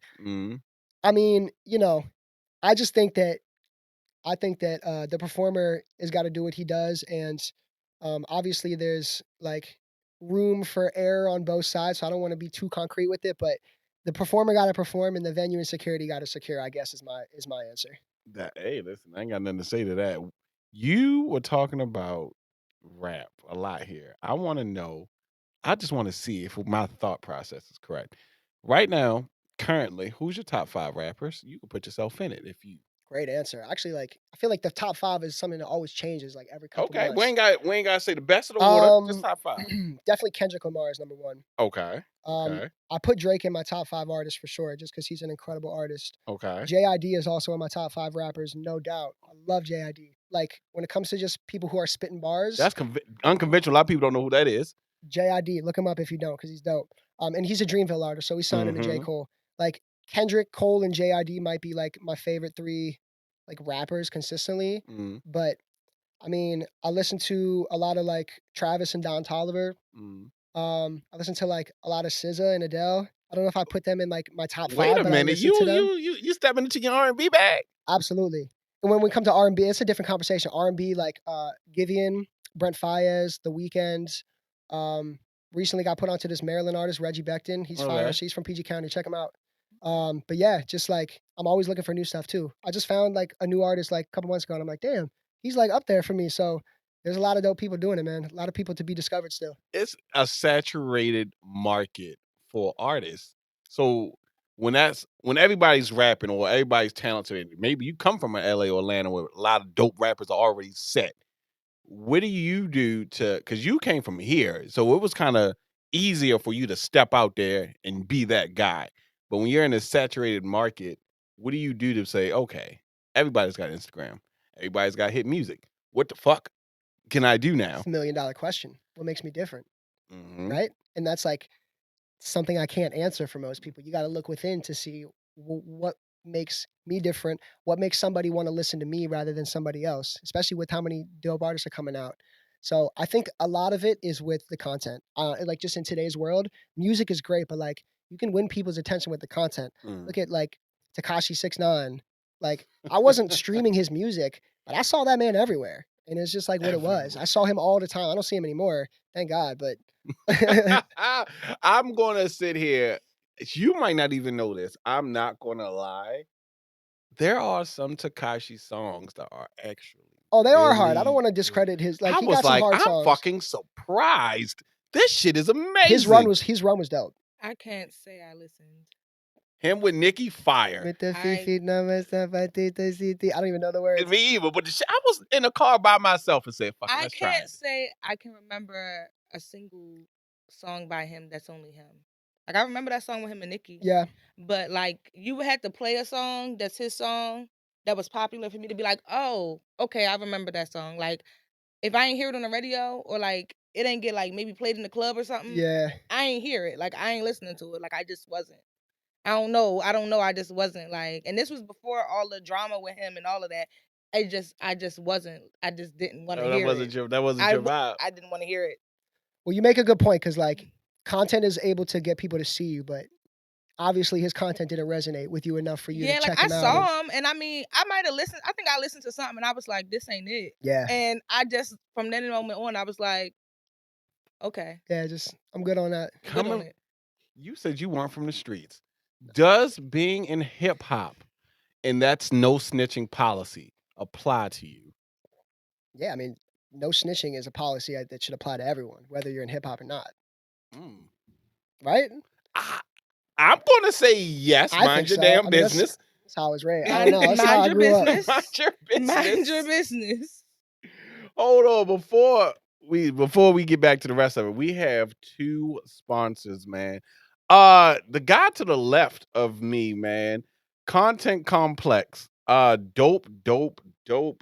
I mean, I just think that, the performer has got to do what he does. And obviously there's like room for error on both sides. So I don't want to be too concrete with it, but The performer got to perform, and the venue and security got to secure. I guess is my answer. Hey, listen, I ain't got nothing to say to that. You were talking about rap a lot here. I want to know. I just want to see if my thought process is correct. Right now, currently, who's your top 5 rappers? You can put yourself in it if you. Great answer. Actually, like I feel like the top 5 is something that always changes, like every couple Okay, months. we ain't got to say the best of the order. Just top 5. Definitely Kendrick Lamar is number 1. Okay. Okay. I put Drake in my top 5 artists for sure, just because he's an incredible artist. Okay. JID is also in my top 5 rappers, no doubt. I love JID. Like when it comes to just people who are spitting bars, That's unconventional. A lot of people don't know who that is. JID, look him up if you don't, because he's dope. And he's a Dreamville artist, so he's signed into J. Cole. Like Kendrick, Cole, and JID might be like my favorite 3 like rappers consistently. But I mean, I listen to a lot of like Travis and Don Toliver. I listen to like a lot of SZA and Adele. I don't know if I put them in like my top 5. Wait a but minute, you stepping into your R&B bag? Absolutely. And when we come to R&B, it's a different conversation. R&B like Giveon, Brent Faiyaz, The Weeknd. Recently got put onto this Maryland artist, Reggie Becton. He's fire. She's from PG County. Check him out. But yeah, just like I'm always looking for new stuff too. I just found like a new artist like a couple months ago, and I'm like, damn, he's like up there for me. So there's a lot of dope people doing it, man. A lot of people to be discovered still. It's a saturated market for artists. So when everybody's rapping or everybody's talented, maybe you come from an LA or Atlanta where a lot of dope rappers are already set. What do you do because you came from here, so it was kind of easier for you to step out there and be that guy. But when you're in a saturated market, what do you do to say, okay, everybody's got Instagram, everybody's got hit music. What the fuck can I do now? It's $1 million question. What makes me different? Right? And that's like something I can't answer for most people. You got to look within to see what makes me different, what makes somebody want to listen to me rather than somebody else, especially with how many dope artists are coming out. So I think a lot of it is with the content. Like just in today's world, music is great, but like you can win people's attention with the content. Look at like Tekashi 6ix9ine. Like I wasn't streaming his music, but I saw that man everywhere. And it's just like what it was. I saw him all the time. I don't see him anymore. Thank God. But I'm going to sit here. You might not even know this. I'm not going to lie. There are some Tekashi songs that are actually. Oh, they are hard. I don't want to discredit his. Like, I he was got some like, hard I'm songs. fucking surprised. This shit is amazing. His run was dope. I can't say I listened. Him with Nicki, fire. With the Fifi number stuff, I don't even know the words. Me either, but the shit, I was in the car by myself and said, fuck, let's try it. I can't say I can remember a single song by him that's only him. Like, I remember that song with him and Nicki. Yeah. But, like, you had to play a song that's his song that was popular for me to be like, oh, okay, I remember that song. Like, if I ain't hear it on the radio or, like, it ain't get, like, maybe played in the club or something, yeah, I ain't hear it. Like, I ain't listening to it. Like, I just wasn't. I don't know. I just wasn't, like, and this was before all the drama with him and all of that. I just wasn't. I just didn't want to hear it. That wasn't your vibe. I didn't want to hear it. Well, you make a good point because, like, content is able to get people to see you, but obviously his content didn't resonate with you enough for you to check him out. Yeah, like, I saw him, and I mean, I might have listened. I think I listened to something, and I was like, this ain't it. Yeah. And I just, from that moment on, I was like, okay. Yeah, I'm good on that. You said you weren't from the streets. Does being in hip hop and that's no snitching policy apply to you? Yeah, I mean, no snitching is a policy that should apply to everyone, whether you're in hip hop or not. Right? I'm going to say yes. Mind your damn business. That's how I was raised. I don't know. That's how I grew up. Mind your business. Mind your business. Hold on, before we get back to the rest of it, we have 2 sponsors, man. The guy to the left of me, man, Content Complex, dope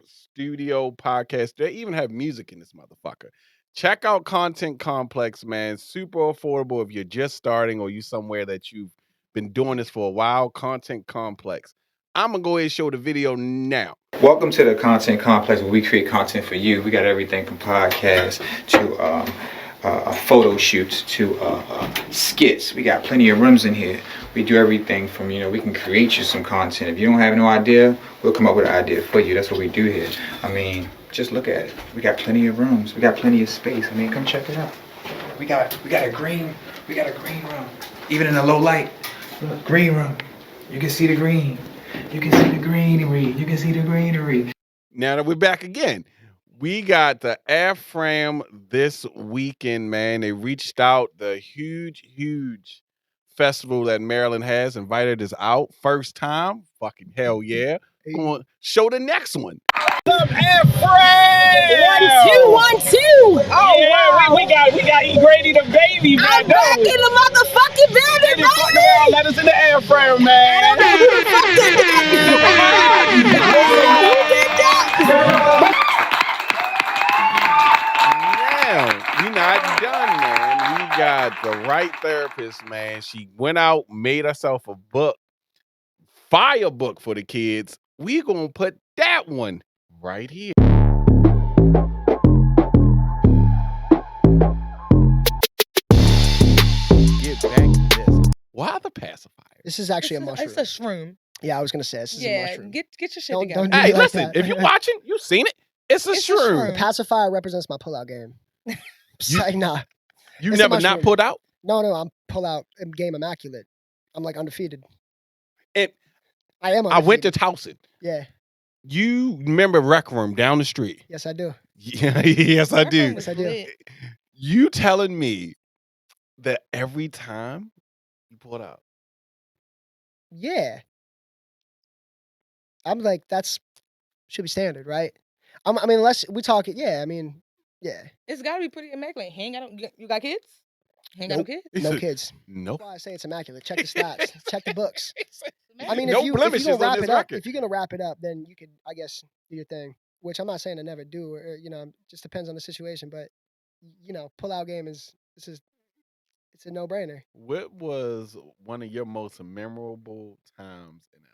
studio podcast. They even have music in this motherfucker. Check out Content Complex, man. Super affordable if you're just starting or you somewhere that you've been doing this for a while. Content Complex. I'm gonna go ahead and show the video now. Welcome to the Content Complex, where we create content for you. We got everything from podcasts to photo shoots to skits. We got plenty of rooms in here. We do everything from, we can create you some content. If you don't have no idea, we'll come up with an idea for you. That's what we do here. I mean, just look at it. We got plenty of rooms. We got plenty of space. I mean, come check it out. We got a green room. Even in the low light, Look, green room. You can see the green. You can see the greenery. You can see the greenery. Now that we're back again, we got the AirFrame this weekend, man. They reached out, the huge festival that Maryland has invited us out. First time. Fucking hell yeah. Come on, show the next one. What's up, AirFrame? 1, 2, 1, 2. Oh Yeah, wow. we got E Grady the baby, man. I'm back in the motherfucking building, baby. Let us in the AirFrame, man. I don't know who the fuck did that. Who did that? Now, we not done, man. We got the right therapist, man. She went out, made herself a book, fire book for the kids. We gonna put that one right here. Get back to this. Why the pacifier? This is actually a mushroom. It's a shroom. Yeah, I was gonna say this is a Yeah, mushroom. get your shit Don't- together. don't do Hey, like listen, that. if you're watching, you've seen it. It's a It's a shroom. shroom. The pacifier represents my pullout game. You- Like, nah. You It's a never not mushroom. pulled out? No, I'm pull out game immaculate. I'm like undefeated. And I am I went to undefeated. Towson. Yeah. You remember Rec Room down the street? Yes, I do. Yeah, yes, I That do. room was Yes, I do. lit. You telling me that every time you pull it out? Yeah. I'm like, that's should be standard, right? I mean, unless we talk it, yeah. I mean, yeah. It's gotta be pretty immaculate. He ain't got you got kids? He ain't got Nope. no kids? He No said, kids. Nope. That's why I say it's immaculate. Check the stats. Check the books. I mean, No if you blemishes gonna on wrap this it up, record. if you're gonna wrap it up, then you could, I guess, do your thing. Which I'm not saying I never do, or just depends on the situation. But pull out game it's a no brainer. What was one of your most memorable times in LA?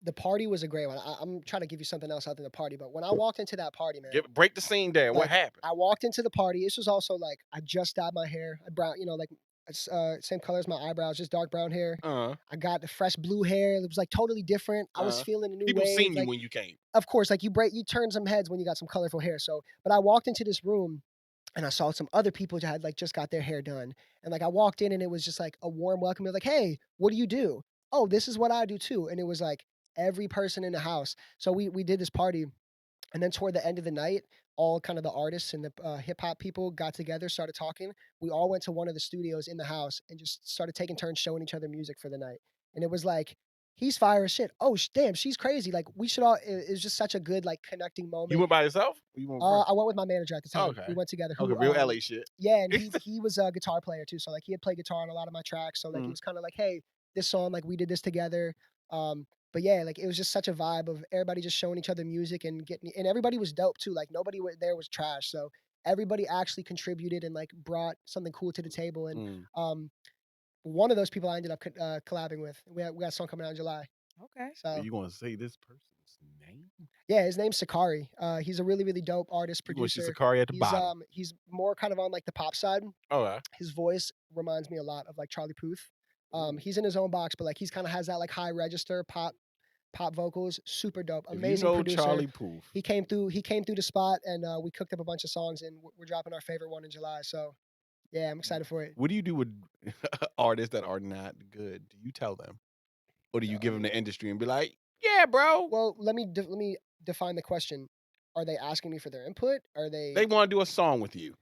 The party was a great one. I'm trying to give you something else other than the party, but when I walked into that party, man, Break the scene down. What Like, happened? I walked into the party. This was also like I just dyed my hair, brown, like it's same color as my eyebrows, just dark brown hair. I got the fresh blue hair. It was like totally different. I was feeling a new People wave. seen you like, when you came. of course, like you turn some heads when you got some colorful hair. So, but I walked into this room and I saw some other people that had like just got their hair done. And like I walked in and it was just like a warm welcome. They're like, "Hey, what do you do?" "Oh, this is what I do too." And it was like every person in the house. So we did this party, and then toward the end of the night, all kind of the artists and the hip hop people got together, started talking. We all went to one of the studios in the house and just started taking turns showing each other music for the night. And it was like, he's fire as shit. Oh, damn, she's crazy. Like we should all. It was just such a good like connecting moment. You went by yourself? Or you went with friends? I went with my manager at the time. Okay. We went together. Okay, real LA shit. Yeah, and he was a guitar player too. So like he had played guitar on a lot of my tracks. So like it Mhm. was kind of like, hey, this song, like we did this together. But yeah, like it was just such a vibe of everybody just showing each other music and and everybody was dope too. Like nobody there was trash. So everybody actually contributed and like brought something cool to the table. And one of those people I ended up collabing with. We got a song coming out in July. Okay. So Are you gonna say this person's name? yeah, his name's Sakari. He's a really dope artist, You gonna see producer. Sakari at the bottom. He's more kind of on like the pop side. Okay. His voice reminds me a lot of like Charlie Puth. He's in his own box, but like he's kind of has that like high register pop vocals. Super dope, If amazing you know producer. Charlie Puth. He came through the spot, and we cooked up a bunch of songs, and we're dropping our favorite one in July. So yeah, I'm excited for it. What do you do with artists that are not good? Do you tell them, or do you give them the industry and be like, "Yeah, bro"? Well, let me define the question. Are they asking me for their input? Are they? They want to do a song with you.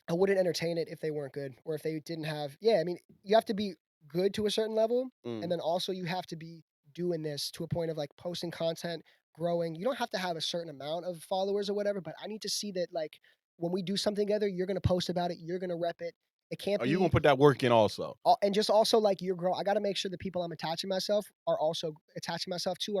I wouldn't entertain it if they weren't good or if they didn't have. Yeah, I mean, you have to be good to a certain level, and then also you have to be doing this to a point of like posting content, growing. You don't have to have a certain amount of followers or whatever, but I need to see that like when we do something together, you're gonna post about it, you're gonna rep it. It can't Are be. you gonna put that work in also? And just also like you're growing. I got to make sure the people I'm attaching myself to are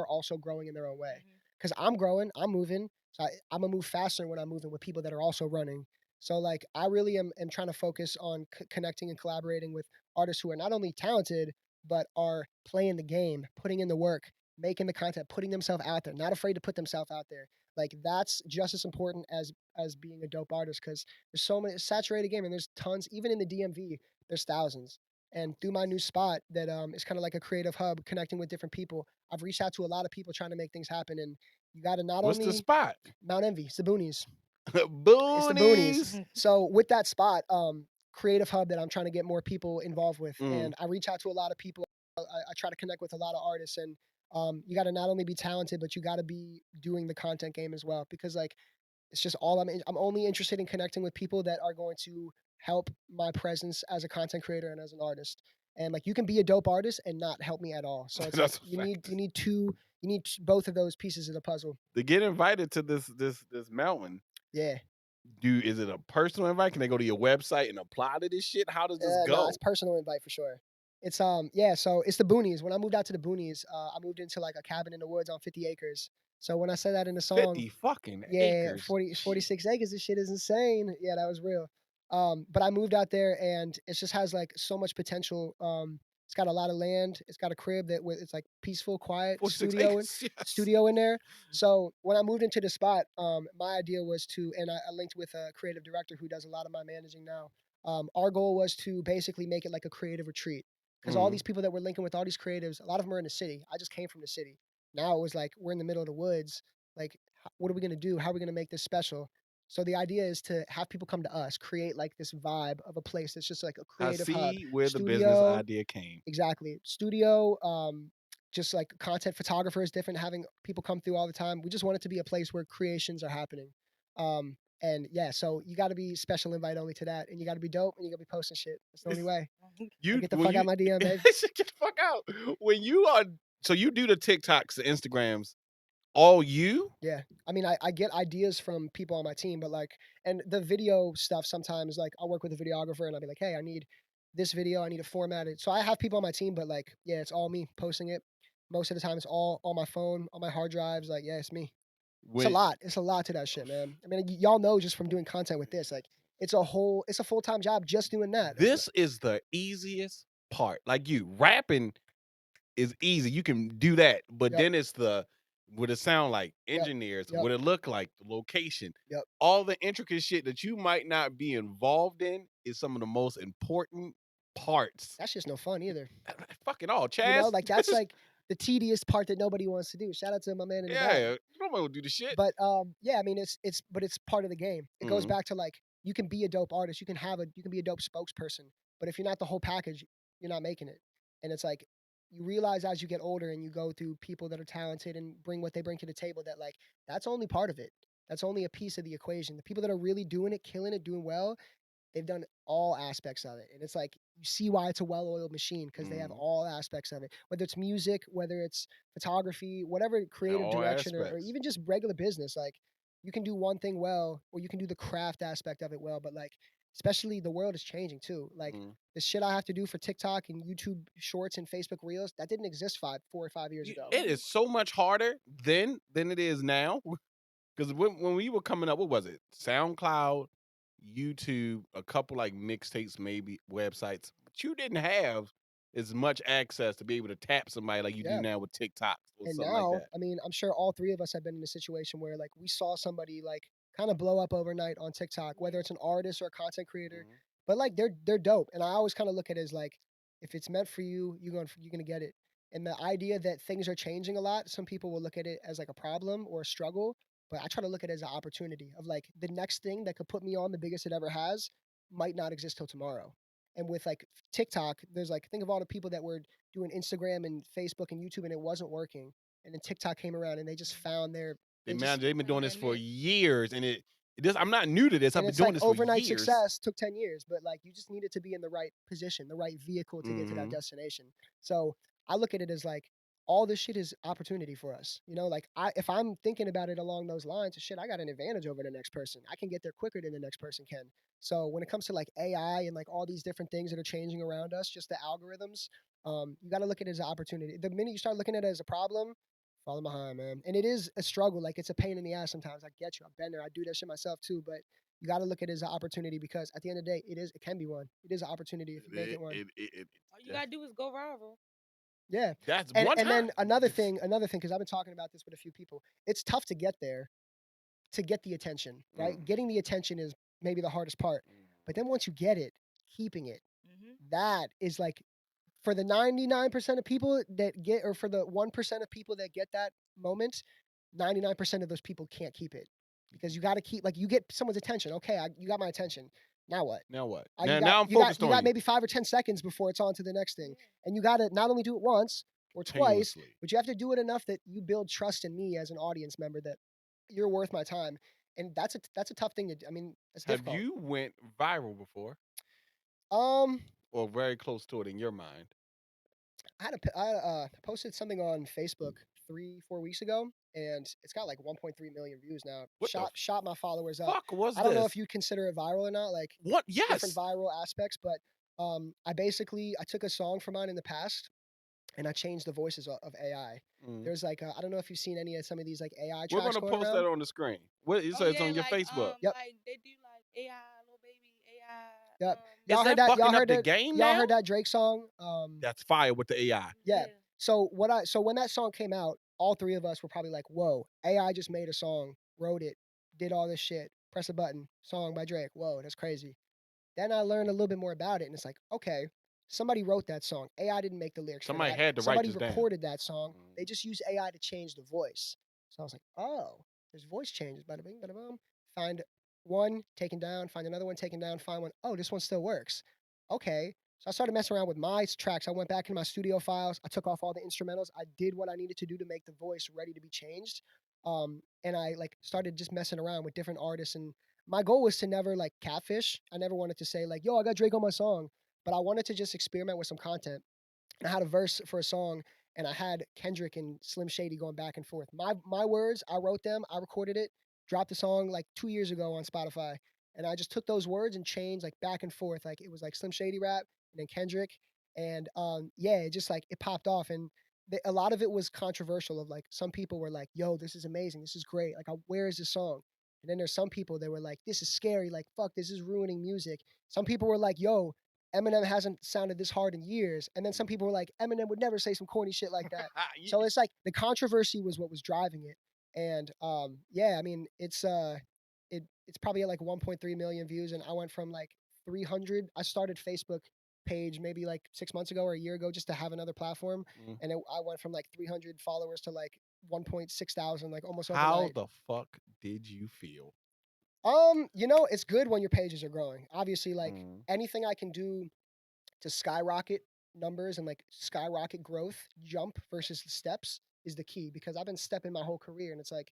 also growing in their own way. Because I'm growing, I'm moving. So I'm gonna move faster when I'm moving with people that are also running. So like I really am trying to focus on connecting and collaborating with artists who are not only talented but are playing the game, putting in the work, making the content, putting themselves out there, not afraid to put themselves out there. Like that's just as important as being a dope artist because there's so many saturated game and there's tons. Even in the DMV, there's thousands. And through my new spot that is kind of like a creative hub, connecting with different people, I've reached out to a lot of people trying to make things happen. And you got to not What's only the spot? Mount Envy, it's the boonies. Boonies. It's the boonies. So with that spot, creative hub that I'm trying to get more people involved with. Mhm. And I reach out to a lot of people. I try to connect with a lot of artists, and you got to not only be talented, but you got to be doing the content game as well. Because like it's just all I'm only interested in connecting with people that are going to help my presence as a content creator and as an artist. And like you can be a dope artist and not help me at all. So it's like That's a you fact. need both of those pieces of the puzzle. To get invited to this mountain, Yeah. is it a personal invite? Can they go to your website and apply to this shit? How does this No, go? it's personal invite for sure. It's yeah, so it's the boonies. When I moved out to the boonies, I moved into like a cabin in the woods on 50 acres. So when I said that in the song, 50 fucking yeah, acres. 46 acres, this shit is insane. Yeah, that was real. But I moved out there and it just has like so much potential. It's got a lot of land. It's got a crib it's like peaceful, quiet 46 studio acres. Yes. studio in there. So when I moved into the spot, my idea was and I linked with a creative director who does a lot of my managing now. Our goal was to basically make it like a creative retreat because all Mhm. these people that we're linking with, all these creatives, a lot of them are in the city. I just came from the city. Now it was like we're in the middle of the woods. Like, what are we gonna do? How are we gonna make this special? So the idea is to have people come to us, create like this vibe of a place that's just like a I creative hub. see where the business Studio, idea came. exactly. Studio, just like content photographers, different, having people come through all the time. We just want it to be a place where creations are happening. And yeah, so you got to be special invite only to that, and you got to be dope, and you got to be posting shit. That's the only way. You Get the when fuck out my DM, babe. Get the fuck out. When you are so you do the TikToks, the Instagrams, all you? Yeah. I mean, I get ideas from people on my team, but like, and the video stuff sometimes, like, I'll work with a videographer and I'll be like, hey, I need this video, I need to format it. So I have people on my team, but like, yeah, it's all me posting it. Most of the time, it's all on my phone, on my hard drives. Like, yeah, it's me. It's a When lot. It's a lot to that shit, man. I mean, y'all know just from doing content with this, like, it's a full time job just doing that. this is the easiest part. Like you rapping is easy. You can do that. But Yep. then it's the what it sound like, Yep. engineers, Yep. what it look like, the location. Yep. All the intricate shit that you might not be involved in is some of the most important parts. That's just no fun either. Fucking all, Chaz. You know, like that's like the tedious part that nobody wants to do. Shout out to my man in the back. yeah, nobody will do the shit. But yeah, I mean but it's part of the game. It goes Mhm. back to like you can be a dope artist, you can be a dope spokesperson, but if you're not the whole package, you're not making it. And it's like you realize as you get older and you go through people that are talented and bring what they bring to the table that like that's only part of it. That's only a piece of the equation. The people that are really doing it, killing it, doing well, they've done all aspects of it. And it's like you see why it's a well-oiled machine because they have Mhm. all aspects of it. Whether it's music, whether it's photography, whatever creative all direction or aspects. even just regular business. Like you can do one thing well or you can do the craft aspect of it well. But like especially the world is changing too. Like Mhm. the shit I have to do for TikTok and YouTube shorts and Facebook Reels, that didn't exist 4 or 5 years ago. It is so much harder then than it is now. Because when we were coming up, what was it? SoundCloud, YouTube, a couple like mixtapes, maybe websites. But you didn't have as much access to be able to tap somebody like you Yeah. do now with TikTok or And something now, like that. I mean, I'm sure all three of us have been in a situation where like we saw somebody like kind of blow up overnight on TikTok, whether it's an artist or a content creator, Mhm. but like they're dope. And I always kind of look at it as like if it's meant for you, you're gonna get it. And the idea that things are changing a lot, some people will look at it as like a problem or a struggle, but I try to look at it as an opportunity of like the next thing that could put me on the biggest it ever has might not exist till tomorrow. And with like TikTok, there's like think of all the people that were doing Instagram and Facebook and YouTube and it wasn't working. And then TikTok came around and they just found their They've just been doing this Found for it. years, and I'm not new to this. I've and been it's doing like this for overnight years. success took 10 years, but like you just needed to be in the right position, the right vehicle to get to that Mhm. destination. So I look at it as like all this shit is opportunity for us. You know, like if I'm thinking about it along those lines, shit, I got an advantage over the next person. I can get there quicker than the next person can. So when it comes to like AI and like all these different things that are changing around us, just the algorithms, you got to look at it as an opportunity. The minute you start looking at it as a problem, falling behind, man. And it is a struggle. Like it's a pain in the ass sometimes. I get you. I've been there. I do that shit myself too. But you got to look at it as an opportunity because at the end of the day, it can be one. It is an opportunity if you make it one. All you gotta do is go viral. Yeah. That's And one and time. then another thing, because I've been talking about this with a few people. It's tough to get there, to get the attention, right? Getting the attention is maybe the hardest part. But then once you get it, keeping it, that is like for the 99% of people that get, or for the 1% of people that get that moment, 99% of those people can't keep it because you got to keep, like, you get someone's attention. Okay, you got my attention. Now what? Now what? You Now, got- now I'm you got- focused you on got you. maybe 5 or 10 seconds before it's on to the next thing, and you got to not only do it once or twice, Continuously. but you have to do it enough that you build trust in me as an audience member that you're worth my time, and that's a tough thing to do. I mean, it's Have difficult. you went viral before, Um, or very close to it in your mind? I posted something on Facebook 3-4 weeks ago, and it's got like 1.3 million views now. What the Shot my followers up. fuck was I don't know this? if you consider it viral or not, like What? different Yes. viral aspects, but I took a song from mine in the past and I changed the voices of AI. Mm. There's like I don't know if you've seen any of some of these like AI We're tracks gonna going post around. that on the screen. What you say? It's on your Facebook. Yep. Like they do like AI, little baby AI. Yep. Is Y'all that heard that? fucking Y'all up heard the that? game Y'all now? heard that Drake song? That's fire with the AI. Yeah. So when that song came out, all three of us were probably like, "Whoa, AI just made a song, wrote it, did all this shit. Press a button, song by Drake. Whoa, that's crazy." Then I learned a little bit more about it, and it's like, okay, somebody wrote that song. AI didn't make the lyrics. Somebody for that. had to write Somebody this down. recorded that song. Mm. They just used AI to change the voice. So I was like, oh, there's voice changes. Bada bing, bada boom. Find one taken down. Find another one taken down. Find one. Oh, this one still works. Okay. So I started messing around with my tracks. I went back in my studio files. I took off all the instrumentals. I did what I needed to do to make the voice ready to be changed. And I like started just messing around with different artists. And my goal was to never like catfish. I never wanted to say like, yo, I got Drake on my song. But I wanted to just experiment with some content. And I had a verse for a song, and I had Kendrick and Slim Shady going back and forth. My words, I wrote them, I recorded it, dropped the song like 2 years ago on Spotify, and I just took those words and changed like back and forth. Like it was like Slim Shady rap and then Kendrick, and yeah, it just like it popped off, and a lot of it was controversial. Of like some people were like, "Yo, this is amazing, this is great. Like, where is this song?" And then there's some people that were like, "This is scary. Like, fuck, this is ruining music." Some people were like, "Yo, Eminem hasn't sounded this hard in years." And then some people were like, Eminem would never say some corny shit like that. So it's like the controversy was what was driving it. And yeah, I mean, it's probably at like 1.3 million views, and I went from like 300. I started Facebook page maybe like 6 months ago or a year ago just to have another platform, Mm. and I went from like 300 followers to like 1.6 thousand, like almost How overnight. the fuck did you feel? You know, it's good when your pages are growing. Obviously, like Mm. anything I can do to skyrocket numbers and like skyrocket growth, jump versus the steps is the key, because I've been stepping my whole career, and it's like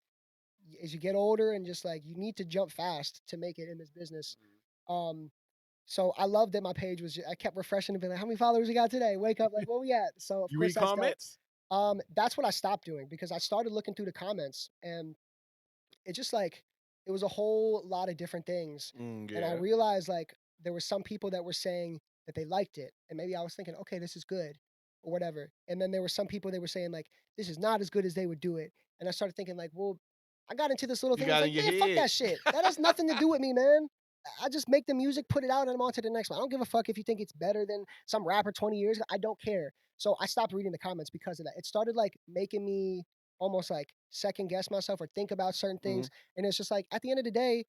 as you get older and just like you need to jump fast to make it in this business. Um, so I love that my page was. I kept refreshing and being like, "How many followers we got today?" Wake up like, "Where we at?" So of You course read that's dope. comments? That's what I stopped doing, because I started looking through the comments, and it just like it was a whole lot of different things. And I Yeah. realized like there were some people that were saying that they liked it, and maybe I was thinking, okay, this is good or whatever. And then there were some people that were saying like this is not as good as they would do it. And I started thinking like, well, I got into this little You thing. I was got like, in your man, fuck head. that shit. That has nothing to do with me, man. I just make the music, put it out, and I'm on to the next one. I don't give a fuck if you think it's better than some rapper 20 years ago. I don't care. So I stopped reading the comments because of that. It started like making me almost like second guess myself or think about certain things. And it's just like at the end of the day,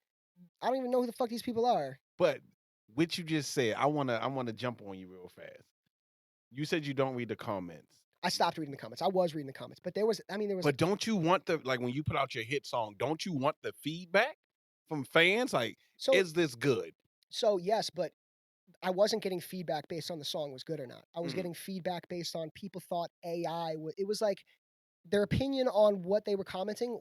I don't even know who the fuck these people are. But what you just said, I wanna jump on you real fast. You said you don't read the comments. I stopped reading the comments. I was reading the comments, but there was But don't you want the, like, when you put out your hit song, don't you want the feedback from fans? Like, so is this good? so yes, but I wasn't getting feedback based on the song was good or not. I was Mhm. getting feedback based on people thought AI would. It was like their opinion on what they were commenting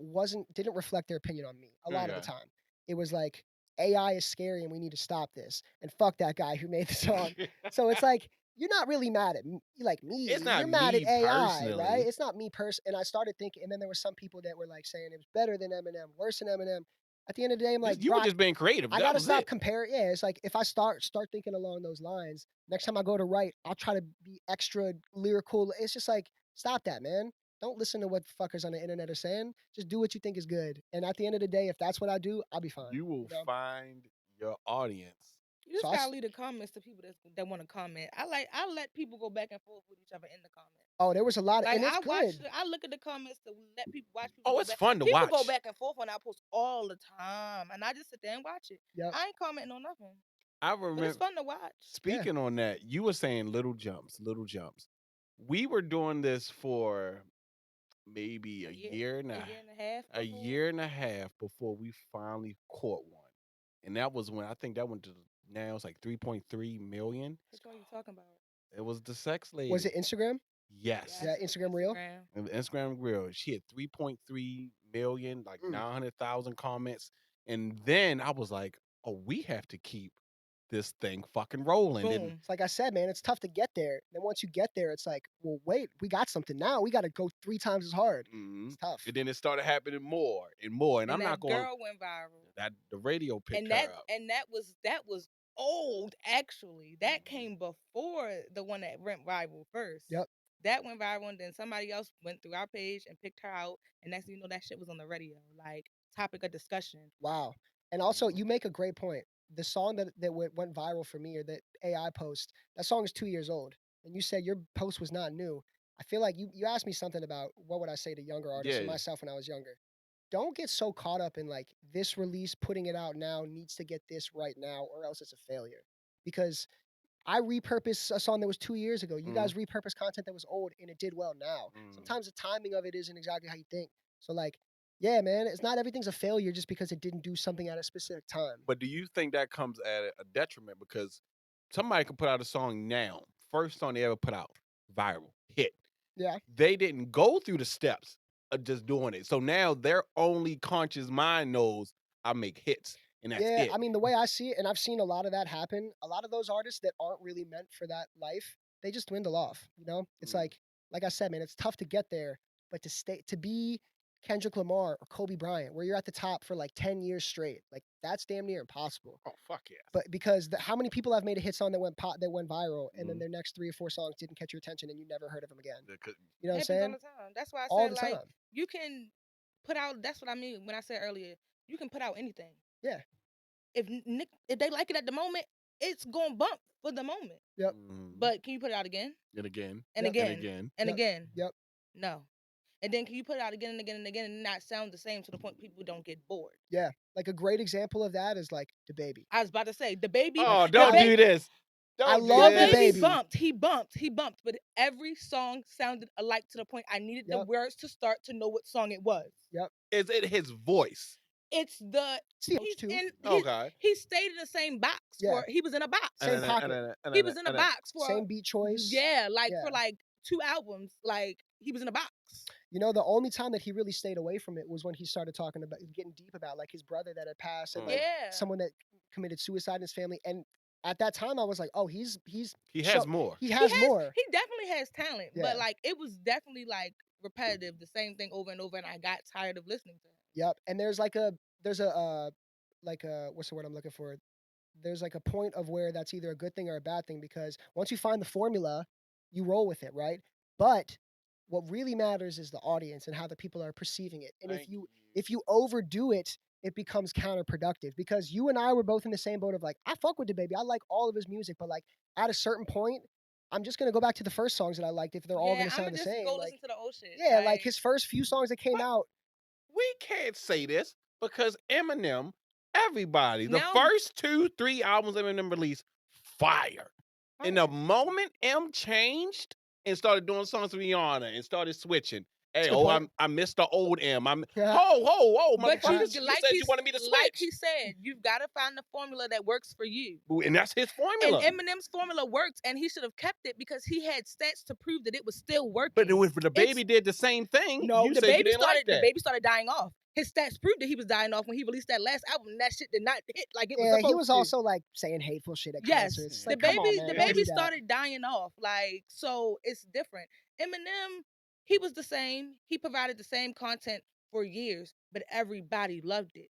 didn't reflect their opinion on me a lot of the Okay. time. It was like AI is scary and we need to stop this, and fuck that guy who made the song. So it's like you're not really mad at me, like me. It's not You're mad at me AI, right? personally. It's not me And I started thinking, and then there were some people that were like saying it was better than Eminem, worse than Eminem. At the end of the day, I'm like, You were bro, just being creative. I That gotta was stop it. comparing. Yeah, it's like if I start thinking along those lines, next time I go to write, I'll try to be extra lyrical. It's just like stop that, man. Don't listen to what fuckers on the internet are saying. Just do what you think is good. And at the end of the day, if that's what I do, I'll be fine. You will know? find your audience. You just So I gotta s- leave the comments to people that want to comment. I let people go back and forth with each other in the comments. Oh, there was a lot, Like and it's good. I look at the comments to let people watch people. Oh, go it's back. fun to People watch. go back and forth when I post all the time, and I just sit there and watch it. Yep. I ain't commenting on nothing, I but it's remember. fun to watch. Speaking on that, you were saying little jumps, little jumps. We were doing this for maybe a year and a year and a half. a year and a half before we finally caught one. And that was when I think that went to Now it's like 3.3 million. Which one are you talking about? It was the sex lady. Was it Instagram? Yes. Yeah, Instagram Reel? And Instagram Reel. She had 3.3 million, like 900,000 comments. And then I was like, oh, we have to keep this thing fucking rolling. Boom. And It's like I said, man, it's tough to get there. Then once you get there, it's like, well, wait, we got something now. We got to go 3 times as hard. It's tough. and then it started happening more and more. And I'm that not going. girl went viral. That the radio picked And her that up. and that was old actually. That came before the one that went viral first. Yep. That went viral, and then somebody else went through our page and picked her out, and next thing you know, that shit was on the radio, like topic of discussion. Wow. And also, you make a great point. The song that went viral for me, or the AI post, that song is 2 years old. And you said your post was not new. I feel like you asked me something about what would I say to younger artists and Yeah. myself when I was younger. Don't get so caught up in like this release, putting it out now needs to get this right now, or else it's a failure. Because I repurposed a song that was 2 years ago. You guys repurposed content that was old and it did well now. Sometimes the timing of it isn't exactly how you think. So like, yeah, man, it's not everything's a failure just because it didn't do something at a specific time. But do you think that comes at a detriment? Because somebody can put out a song now, first song they ever put out, viral, hit. Yeah. They didn't go through the steps of just doing it. So now their only conscious mind knows I make hits. And that's Yeah, it. I mean, the way I see it, and I've seen a lot of that happen, a lot of those artists that aren't really meant for that life, they just dwindle off, you know? It's like I said, man, it's tough to get there, but to be Kendrick Lamar or Kobe Bryant, where you're at the top for like 10 years straight, like that's damn near impossible. Oh, fuck yeah. But because how many people have made a hit song that went viral, and then their next 3 or 4 songs didn't catch your attention and you never heard of them again? You know what I'm Happens saying? all the time. That's why I All said the like time. you can put out. That's what I mean when I said earlier. You can put out anything. Yeah. If they like it at the moment, it's gonna bump for the moment. Yep. But can you put it out again? And again. And Yep. again. And again. And Yep. again. Yep. No. And then can you put it out again and again and again and not sound the same to the point people don't get bored? Yeah. Like a great example of that is like the baby. I was about to say the baby. Oh, the don't baby, do this. I Don't love do the this. baby. He bumped, but every song sounded alike to the point I needed the Yep. words to start to know what song it was. Is it his voice? It's the See, he's too. in Okay. he stayed in the same box Yeah. for he was in a box. Same pocket. He was in a box for Same beat choice. yeah, like Yeah. for like 2 albums, like he was in a box. You know, the only time that he really stayed away from it was when he started talking about getting deep about like his brother that had passed and like Yeah. someone that committed suicide in his family. And at that time, I was like, oh, he He has more. He has more. He definitely has talent, Yeah. but like it was definitely like repetitive, the same thing over and over, and I got tired of listening to him. Yep. And there's what's the word I'm looking for? There's like a point of where that's either a good thing or a bad thing, because once you find the formula, you roll with it, right? But what really matters is the audience and how the people are perceiving it. And if you overdo it, it becomes counterproductive, because you and I were both in the same boat of like, I fuck with the baby. I like all of his music, but like at a certain point, I'm just gonna go back to the first songs that I liked if they're all gonna sound the just same. go Like, listen to the old shit. yeah, like his first few songs that came out. We can't say this because Eminem, everybody, the Now- first 2-3 albums Eminem released, fire. And the moment M changed and started doing songs with Rihanna and started switching, hey, Good point. I missed the old M. Yeah. Whoa, But motherfucker, you like said you wanted me to switch. Like he said, you've got to find the formula that works for you. And that's his formula. And Eminem's formula worked, and he should have kept it because he had stats to prove that it was still working. But if the baby did the same thing, No, you the said you baby didn't started. like that. The baby started dying off. His stats proved that he was dying off when he released that last album. And that shit did not hit like it was Yeah, supposed he was to. also like saying hateful shit at Yes, concerts. It's the like, come on, baby, man, the don't baby do that. started dying off. Like, so it's different. Eminem, he was the same. He provided the same content for years, but everybody loved it.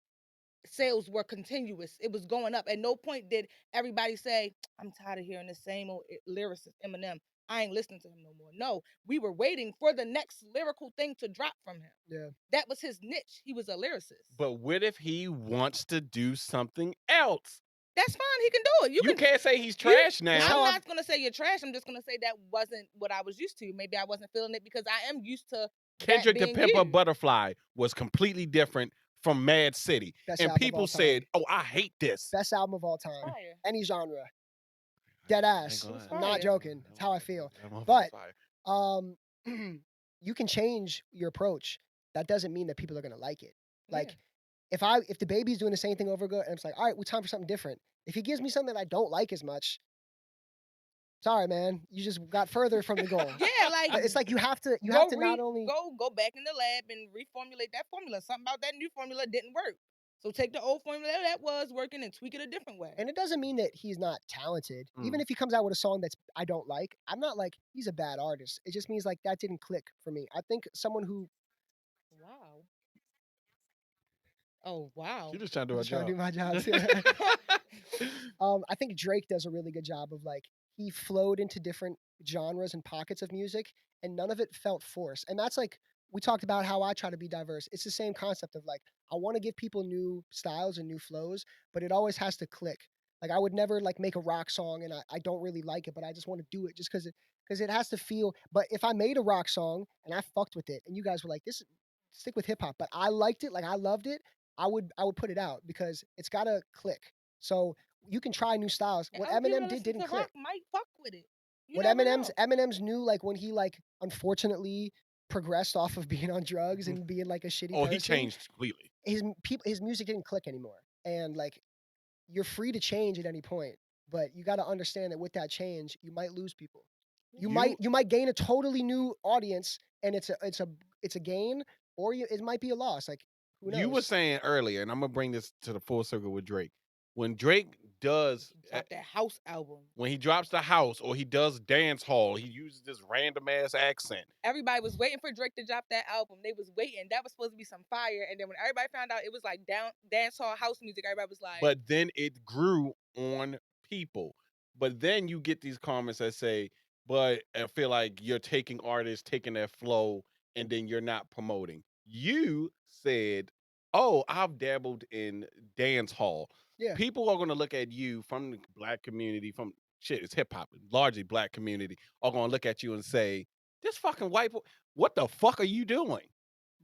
Sales were continuous. It was going up. At no point did everybody say, I'm tired of hearing the same old lyricist Eminem. I ain't listening to him no more. No, we were waiting for the next lyrical thing to drop from him. Yeah. That was his niche. He was a lyricist. But what if he wants to do something else? That's fine. He can do it. You can't say he's trash now. I'm not going to say you're trash. I'm just going to say that wasn't what I was used to. Maybe I wasn't feeling it because I am used to Kendrick that and being Pimp a you. Butterfly was completely different from Mad City. Best And album of people all said, time. oh, I hate this. Best album of all time. Fire. Any genre. Dead ass. gonna lie. I'm not Fire. joking. That's how I feel. That motherfucker's But fire. you can change your approach. That doesn't mean that people are gonna like it. Like if the baby's doing the same thing over again, and it's like, all right, we time for something different. If he gives me something that I don't like as much, sorry, man, you just got further from the goal. Yeah, like But it's like you have to go not only go back in the lab and reformulate that formula. Something about that new formula didn't work. So take the old formula that was working and tweak it a different way. and it doesn't mean that he's not talented. Even Mm. if he comes out with a song that's I don't like, I'm not like he's a bad artist. It just means like that didn't click for me. I think someone who Wow. Oh wow. She just trying to do her was trying to do job. my job too. I think Drake does a really good job of like he flowed into different genres and pockets of music, and none of it felt forced. And that's like we talked about how I try to be diverse. It's the same concept of like I want to give people new styles and new flows, but it always has to click. Like I would never like make a rock song and I don't really like it, but I just want to do it just because it has to feel. But if I made a rock song and I fucked with it, and you guys were like, "This stick with hip hop," but I liked it, like I loved it, I would put it out because it's gotta click. So you can try new styles. What Other people Eminem that did listen didn't to click. rock might fuck with it. You What never Eminem's knew, like when he like unfortunately progressed off of being on drugs and being like a shitty Oh, person. he changed completely. His music didn't click anymore. And like you're free to change at any point, but you got to understand that with that change, you might lose people. You might gain a totally new audience, and it's a gain, or it might be a loss. Like who knows? You were saying earlier, and I'm gonna bring this to the full circle with Drake. When Drake does, Drop that house album. when he drops the house or he does dance hall, he uses this random ass accent. Everybody was waiting for Drake to drop that album. They was waiting. That was supposed to be some fire. And then when everybody found out it was like dance hall house music, everybody was like, But then it grew on people. But then you get these comments that say, but I feel like you're taking artists, taking their flow, and then you're not promoting. You said, oh, I've dabbled in dance hall. Yeah. People are going to look at you from the black community, from shit, it's hip hop, largely black community, are going to look at you and say, this fucking white boy, what the fuck are you doing?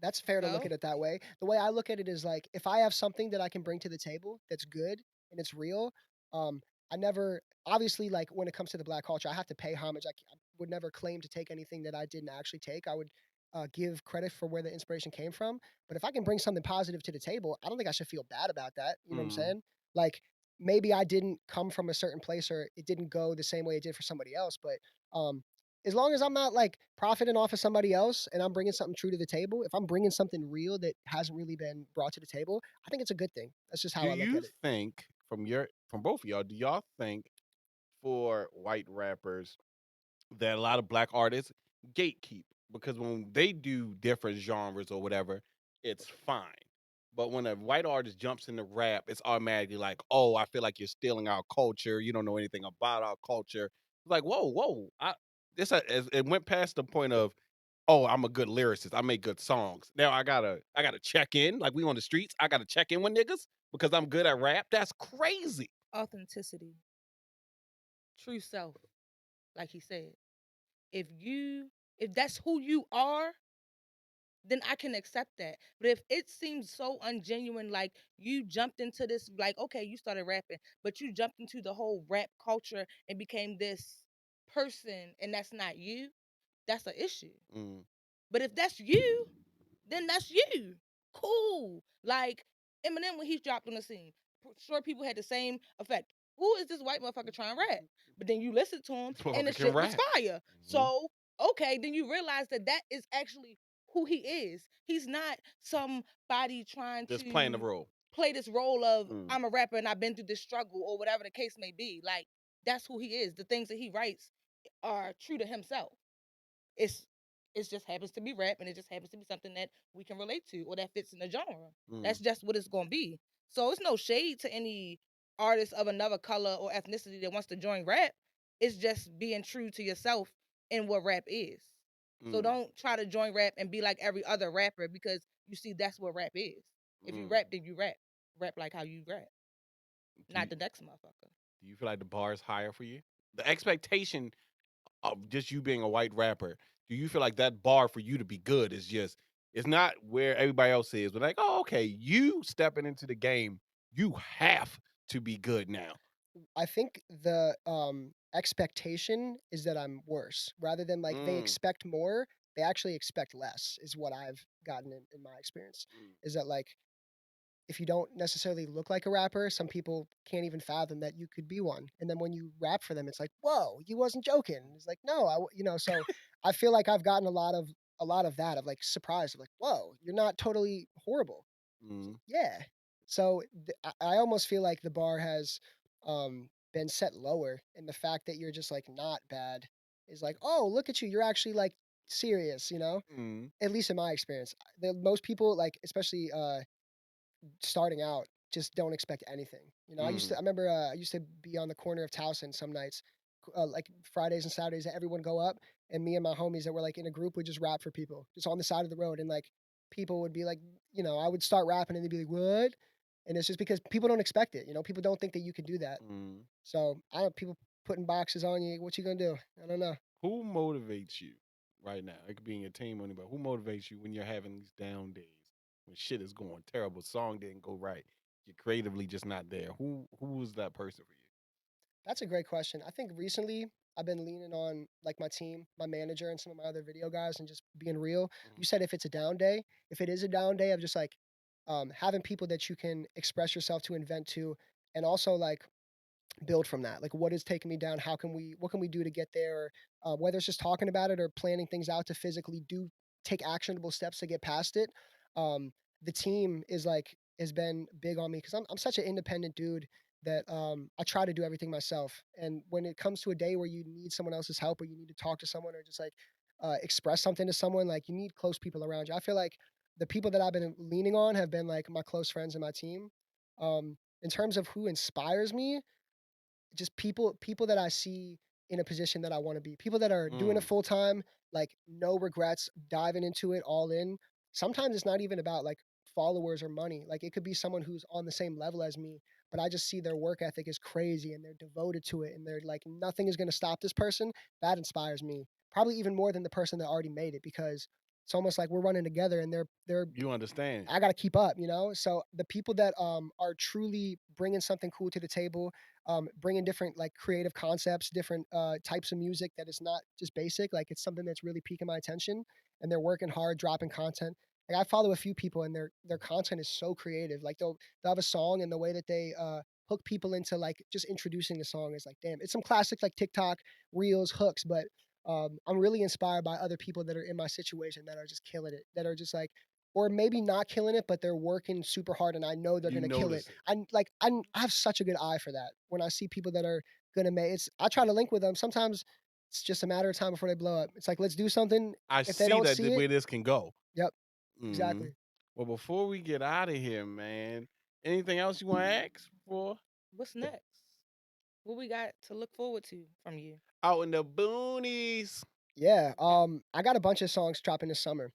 That's fair to look So? at it that way. The way I look at it is like if I have something that I can bring to the table that's good and it's real, I never obviously like when it comes to the black culture, I have to pay homage. I would never claim to take anything that I didn't actually take. I would give credit for where the inspiration came from. But if I can bring something positive to the table, I don't think I should feel bad about that. You know what I'm Mhm. saying? Like maybe I didn't come from a certain place or it didn't go the same way it did for somebody else, but as long as I'm not like profiting off of somebody else and I'm bringing something true to the table, if I'm bringing something real that hasn't really been brought to the table, I think it's a good thing. That's just how Do I look you at it. think from both of y'all, do y'all think for white rappers that a lot of black artists gatekeep? Because when they do different genres or whatever, it's fine. But when a white artist jumps into rap, it's automatically like, oh, I feel like you're stealing our culture. You don't know anything about our culture. It's like, whoa. It went past the point of, oh, I'm a good lyricist. I make good songs. Now I gotta check in. Like we on the streets, I gotta check in with niggas because I'm good at rap. That's crazy. authenticity, true self, like he said. If that's who you are, then I can accept that. But if it seems so ungenuine, like you jumped into this, like, okay, you started rapping, but you jumped into the whole rap culture and became this person and that's not you, that's an issue. Mm. But if that's you, then that's you. Cool. Like Eminem when he dropped on the scene, sure people had the same effect. Who is this white motherfucker trying to rap? But then you listen to him This and the motherfucker can shit was rap. fire. So okay, then you realize that that is actually who he is. He's not somebody trying Just to playing the role. play this role of Mm. I'm a rapper and I've been through this struggle or whatever the case may be. Like that's who he is. The things that he writes are true to himself. It's it just happens to be rap and it just happens to be something that we can relate to or that fits in the genre. That's just what it's gonna be. So it's no shade to any artist of another color or ethnicity that wants to join rap. It's just being true to yourself in what rap is. So Mm. don't try to join rap and be like every other rapper because you see that's what rap is. If you Mm. rap, then you rap. Rap like how you rap, not the next motherfucker. Do you feel like the bar is higher for you? The expectation of just you being a white rapper, do you feel like that bar for you to be good is just it's not where everybody else is, but like, oh, okay, you stepping into the game, you have to be good now. I think the expectation is that I'm worse rather than like they Mm. expect more. They actually expect less is what I've gotten in my experience. Mm. Is that like if you don't necessarily look like a rapper, some people can't even fathom that you could be one. And then when you rap for them, it's like, whoa, you wasn't joking. It's like, no, so I feel like I've gotten a lot of that of like surprise of like, whoa, you're not totally horrible. Mm. Yeah. So I almost feel like the bar has been set lower, and the fact that you're just like not bad is like, oh, look at you, you're actually like serious, Mm. At least in my experience, most people like, especially starting out, just don't expect anything. I remember I used to be on the corner of Towson some nights, like Fridays and Saturdays, that everyone go up, and me and my homies that were like in a group would just rap for people, just on the side of the road, and like people would be like, I would start rapping, and they'd be like, "What?" And it's just because people don't expect it. People don't think that you can do that. Mm. So I don't people putting boxes on you. What you gonna do? I don't know. Who motivates you right now? It could be in your team or anybody. Who motivates you when you're having these down days, when shit is going terrible, song didn't go right, you're creatively just not there? Who is that person for you? That's a great question. I think recently I've been leaning on like my team, my manager, and some of my other video guys, and just being real. You said if it's a down day, if it is a down day, of just like having people that you can express yourself to, invent to, and also like build from that. Like, what is taking me down? What can we do to get there? Or whether it's just talking about it or planning things out to physically take actionable steps to get past it. The team has been big on me because I'm such an independent dude that I try to do everything myself. And when it comes to a day where you need someone else's help, or you need to talk to someone, or just like express something to someone, like you need close people around you. I feel like the people that I've been leaning on have been like my close friends and my team. In terms of who inspires me, just people that I see in a position that I want to be. People that are doing it Mm. full time, like no regrets, diving into it all in. Sometimes it's not even about like followers or money. Like it could be someone who's on the same level as me, but I just see their work ethic is crazy, and they're devoted to it, and they're like, nothing is going to stop this person. That inspires me. Probably even more than the person that already made it, because it's almost like we're running together, and they're You understand? I got to keep up, So the people that are truly bringing something cool to the table, bringing different like creative concepts, different types of music that is not just basic, like it's something that's really piquing my attention, and they're working hard, dropping content. Like I follow a few people, and their content is so creative. Like they'll have a song, and the way that they hook people into like just introducing the song is like, damn, it's some classic like TikTok reels hooks, but I'm really inspired by other people that are in my situation that are just killing it, that are just like, or maybe not killing it, but they're working super hard, and I know they're You gonna kill it. notice it. I have such a good eye for that. When I see people that are gonna make it's, I try to link with them. Sometimes it's just a matter of time before they blow up. It's like, let's do something. I If they see don't that see it, where this can go. yep, Hmm. exactly. Well, before we get out of here, man, anything else you want to ask for? What's next? What we got to look forward to from you? Out in the boonies. Yeah. I got a bunch of songs dropping this summer.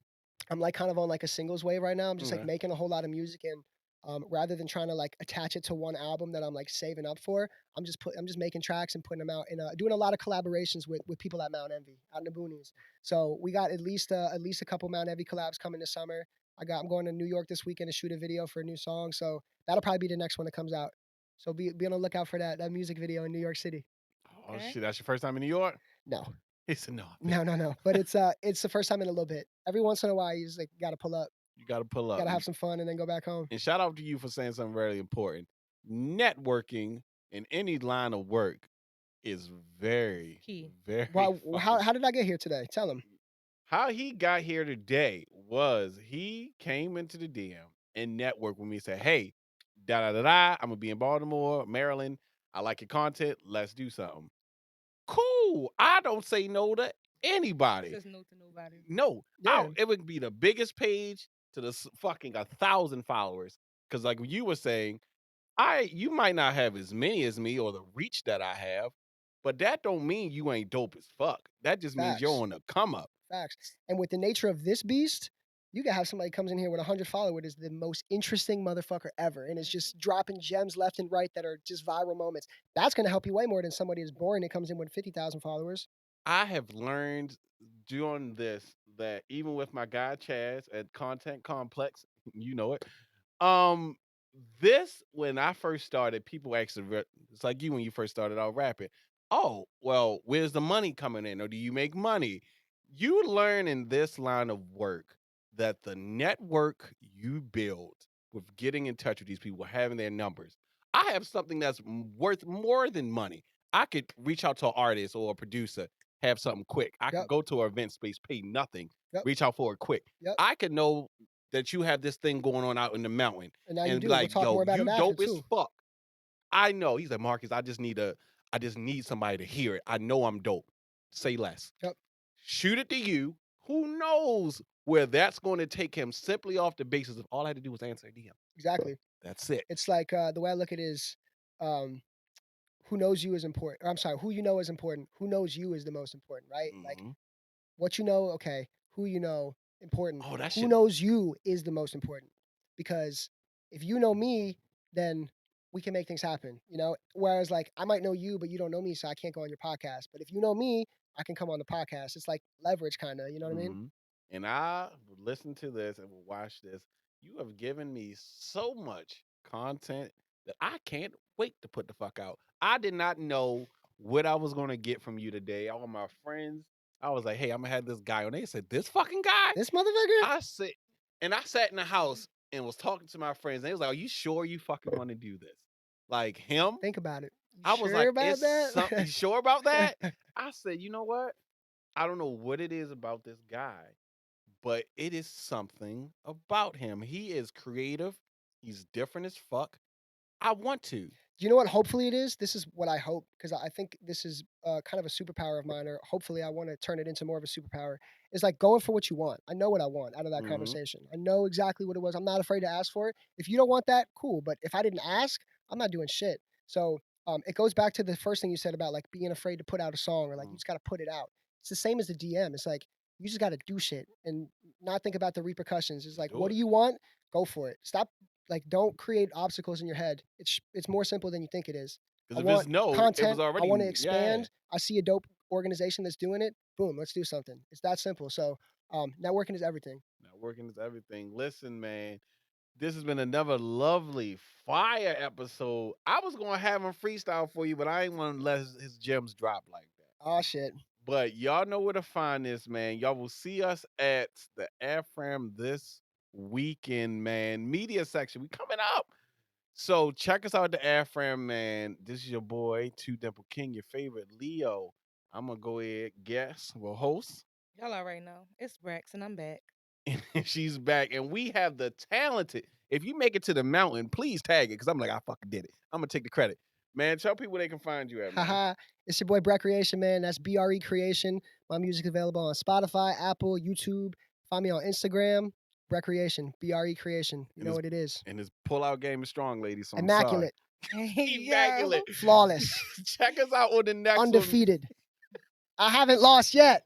I'm like kind of on like a singles wave right now. I'm just like Okay. making a whole lot of music, and rather than trying to like attach it to one album that I'm like saving up for, I'm just making tracks and putting them out, and doing a lot of collaborations with people at Mount Envy out in the boonies. So we got at least a couple Mount Envy collabs coming this summer. I'm going to New York this weekend to shoot a video for a new song, so that'll probably be the next one that comes out. So be on the lookout for that music video in New York City. Oh Okay. shit, that's your first time in New York? No, He said no. no. But it's the first time in a little bit. Every once in a while, you just like got to pull up, You got to pull up. got to have some fun, and then go back home. And shout out to you for saying something very important. Networking in any line of work is very, Key. very. Well, fucking- how did I get here today? Tell him. How he got here today was he came into the DM and networked with me and said, "Hey, da da da da, I'm gonna be in Baltimore, Maryland. I like your content. Let's do something." Cool. I don't say no to anybody. Says no to nobody. No, Yeah. it would be the biggest page to the fucking 1,000 followers. Because like you were saying, you might not have as many as me or the reach that I have, but that don't mean you ain't dope as fuck. That just means you're Facts. on the come up. Facts. And with the nature of this beast, you can have somebody comes in here with 100 followers, is the most interesting motherfucker ever, and it's just dropping gems left and right that are just viral moments. That's gonna help you way more than somebody who's boring that comes in with 50,000 followers. I have learned doing this that even with my guy Chaz at Content Complex, you know it. This when I first started, people actually it's like you when you first started out rapping. Oh, well, where's the money coming in, or do you make money? You learn in this line of work that the network you build with getting in touch with these people, having their numbers. I have something that's worth more than money. I could reach out to an artist or a producer, have something quick. I could go to an event space, pay nothing, reach out for it quick. I could know that you have this thing going on out in the mountain and be like, yo, you dope as fuck. I know. He's like, Marcus, I just need somebody to hear it. I know I'm dope. Say less. Shoot it to you. Who knows where that's going to take him simply off the basis of all I had to do was answer a DM. Exactly. That's it. It's like the way I look at it is who knows you is important. Or I'm sorry, who you know is important. Who knows you is the most important, right? Like what you know, okay. Who you know, important. Oh, that who knows you is the most important. Because if you know me, then we can make things happen, you know? Whereas like I might know you, but you don't know me, so I can't go on your podcast. But if you know me, I can come on the podcast. It's like leverage kind of, you know what I mean? And I will listen to this and will watch this. You have given me so much content that I can't wait to put the fuck out. I did not know what I was going to get from you today. All my friends, I was like, hey, I'm going to have this guy on. They said, this fucking guy? This motherfucker? I sat in the house and was talking to my friends. And they was like, are you sure you fucking want to do this? Like him? Think about it. I was like, you sure about that? I said, you know what? I don't know what it is about this guy, but it is something about him. He is creative. He's different as fuck. I want to. You know what? Hopefully it is. This is what I hope, because I think this is kind of a superpower of mine, or hopefully I want to turn it into more of a superpower. It's like going for what you want. I know what I want out of that conversation. I know exactly what it was. I'm not afraid to ask for it. If you don't want that, cool. But if I didn't ask, I'm not doing shit. So it goes back to the first thing you said about like being afraid to put out a song, or like you just got to put it out. It's the same as the DM. It's like you just got to do shit and not think about the repercussions. It's like, what do you want? Go for it. Stop. Like, don't create obstacles in your head. It's more simple than you think it is. Because if it's no, content, it was already. I want to expand. I see a dope organization that's doing it. Boom, let's do something. It's that simple. So networking is everything. Networking is everything. Listen, man, this has been another lovely fire episode. I was going to have him freestyle for you, but I ain't want to let his gems drop like that. Oh, shit. But y'all know where to find this, man. Y'all will see us at the AFRAM this weekend, man. Media section. We coming up. So check us out at the AFRAM, man. This is your boy, Two Dimple King, your favorite Leo. I'm going to go ahead, guess. We'll host. Y'all already know. It's Brex, and I'm back. She's back. And we have the talented. If you make it to the mountain, please tag it, because I'm like, I fucking did it. I'm going to take the credit. Man, tell people they can find you at, man. Haha. It's your boy Brecreation, man. That's Brecreation. My music is available on Spotify, Apple, YouTube. Find me on Instagram. Brecreation. Brecreation. You know what it is. And his pull-out game is strong, ladies. So immaculate. Immaculate. Flawless. Check us out on the next Undefeated. I haven't lost yet.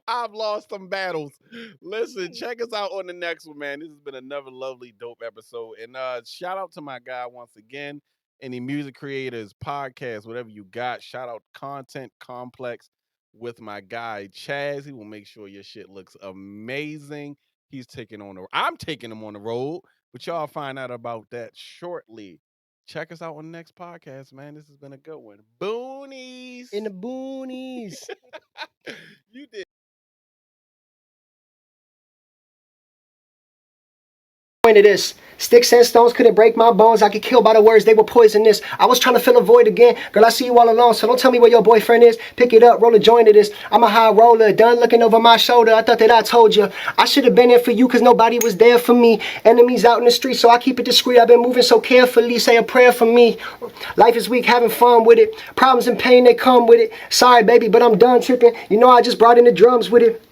I've lost some battles. Listen, check us out on the next one, man. This has been another lovely, dope episode. And shout out to my guy once again. Any music creators, podcasts, whatever you got. Shout out Content Complex with my guy Chaz. He will make sure your shit looks amazing. I'm taking him on the road, but y'all find out about that shortly. Check us out on the next podcast, man. This has been a good one. Boonies. In the boonies. You did. Point of this. Sticks and stones couldn't break my bones. I get killed by the words, they were poisonous. I was trying to fill a void again. Girl, I see you all alone, so don't tell me where your boyfriend is. Pick it up, roll a joint of this. I'm a high roller, done looking over my shoulder. I thought that I told you. I should have been there for you, cause nobody was there for me. Enemies out in the street, so I keep it discreet. I've been moving so carefully, say a prayer for me. Life is weak, having fun with it. Problems and pain, they come with it. Sorry, baby, but I'm done tripping. You know I just brought in the drums with it.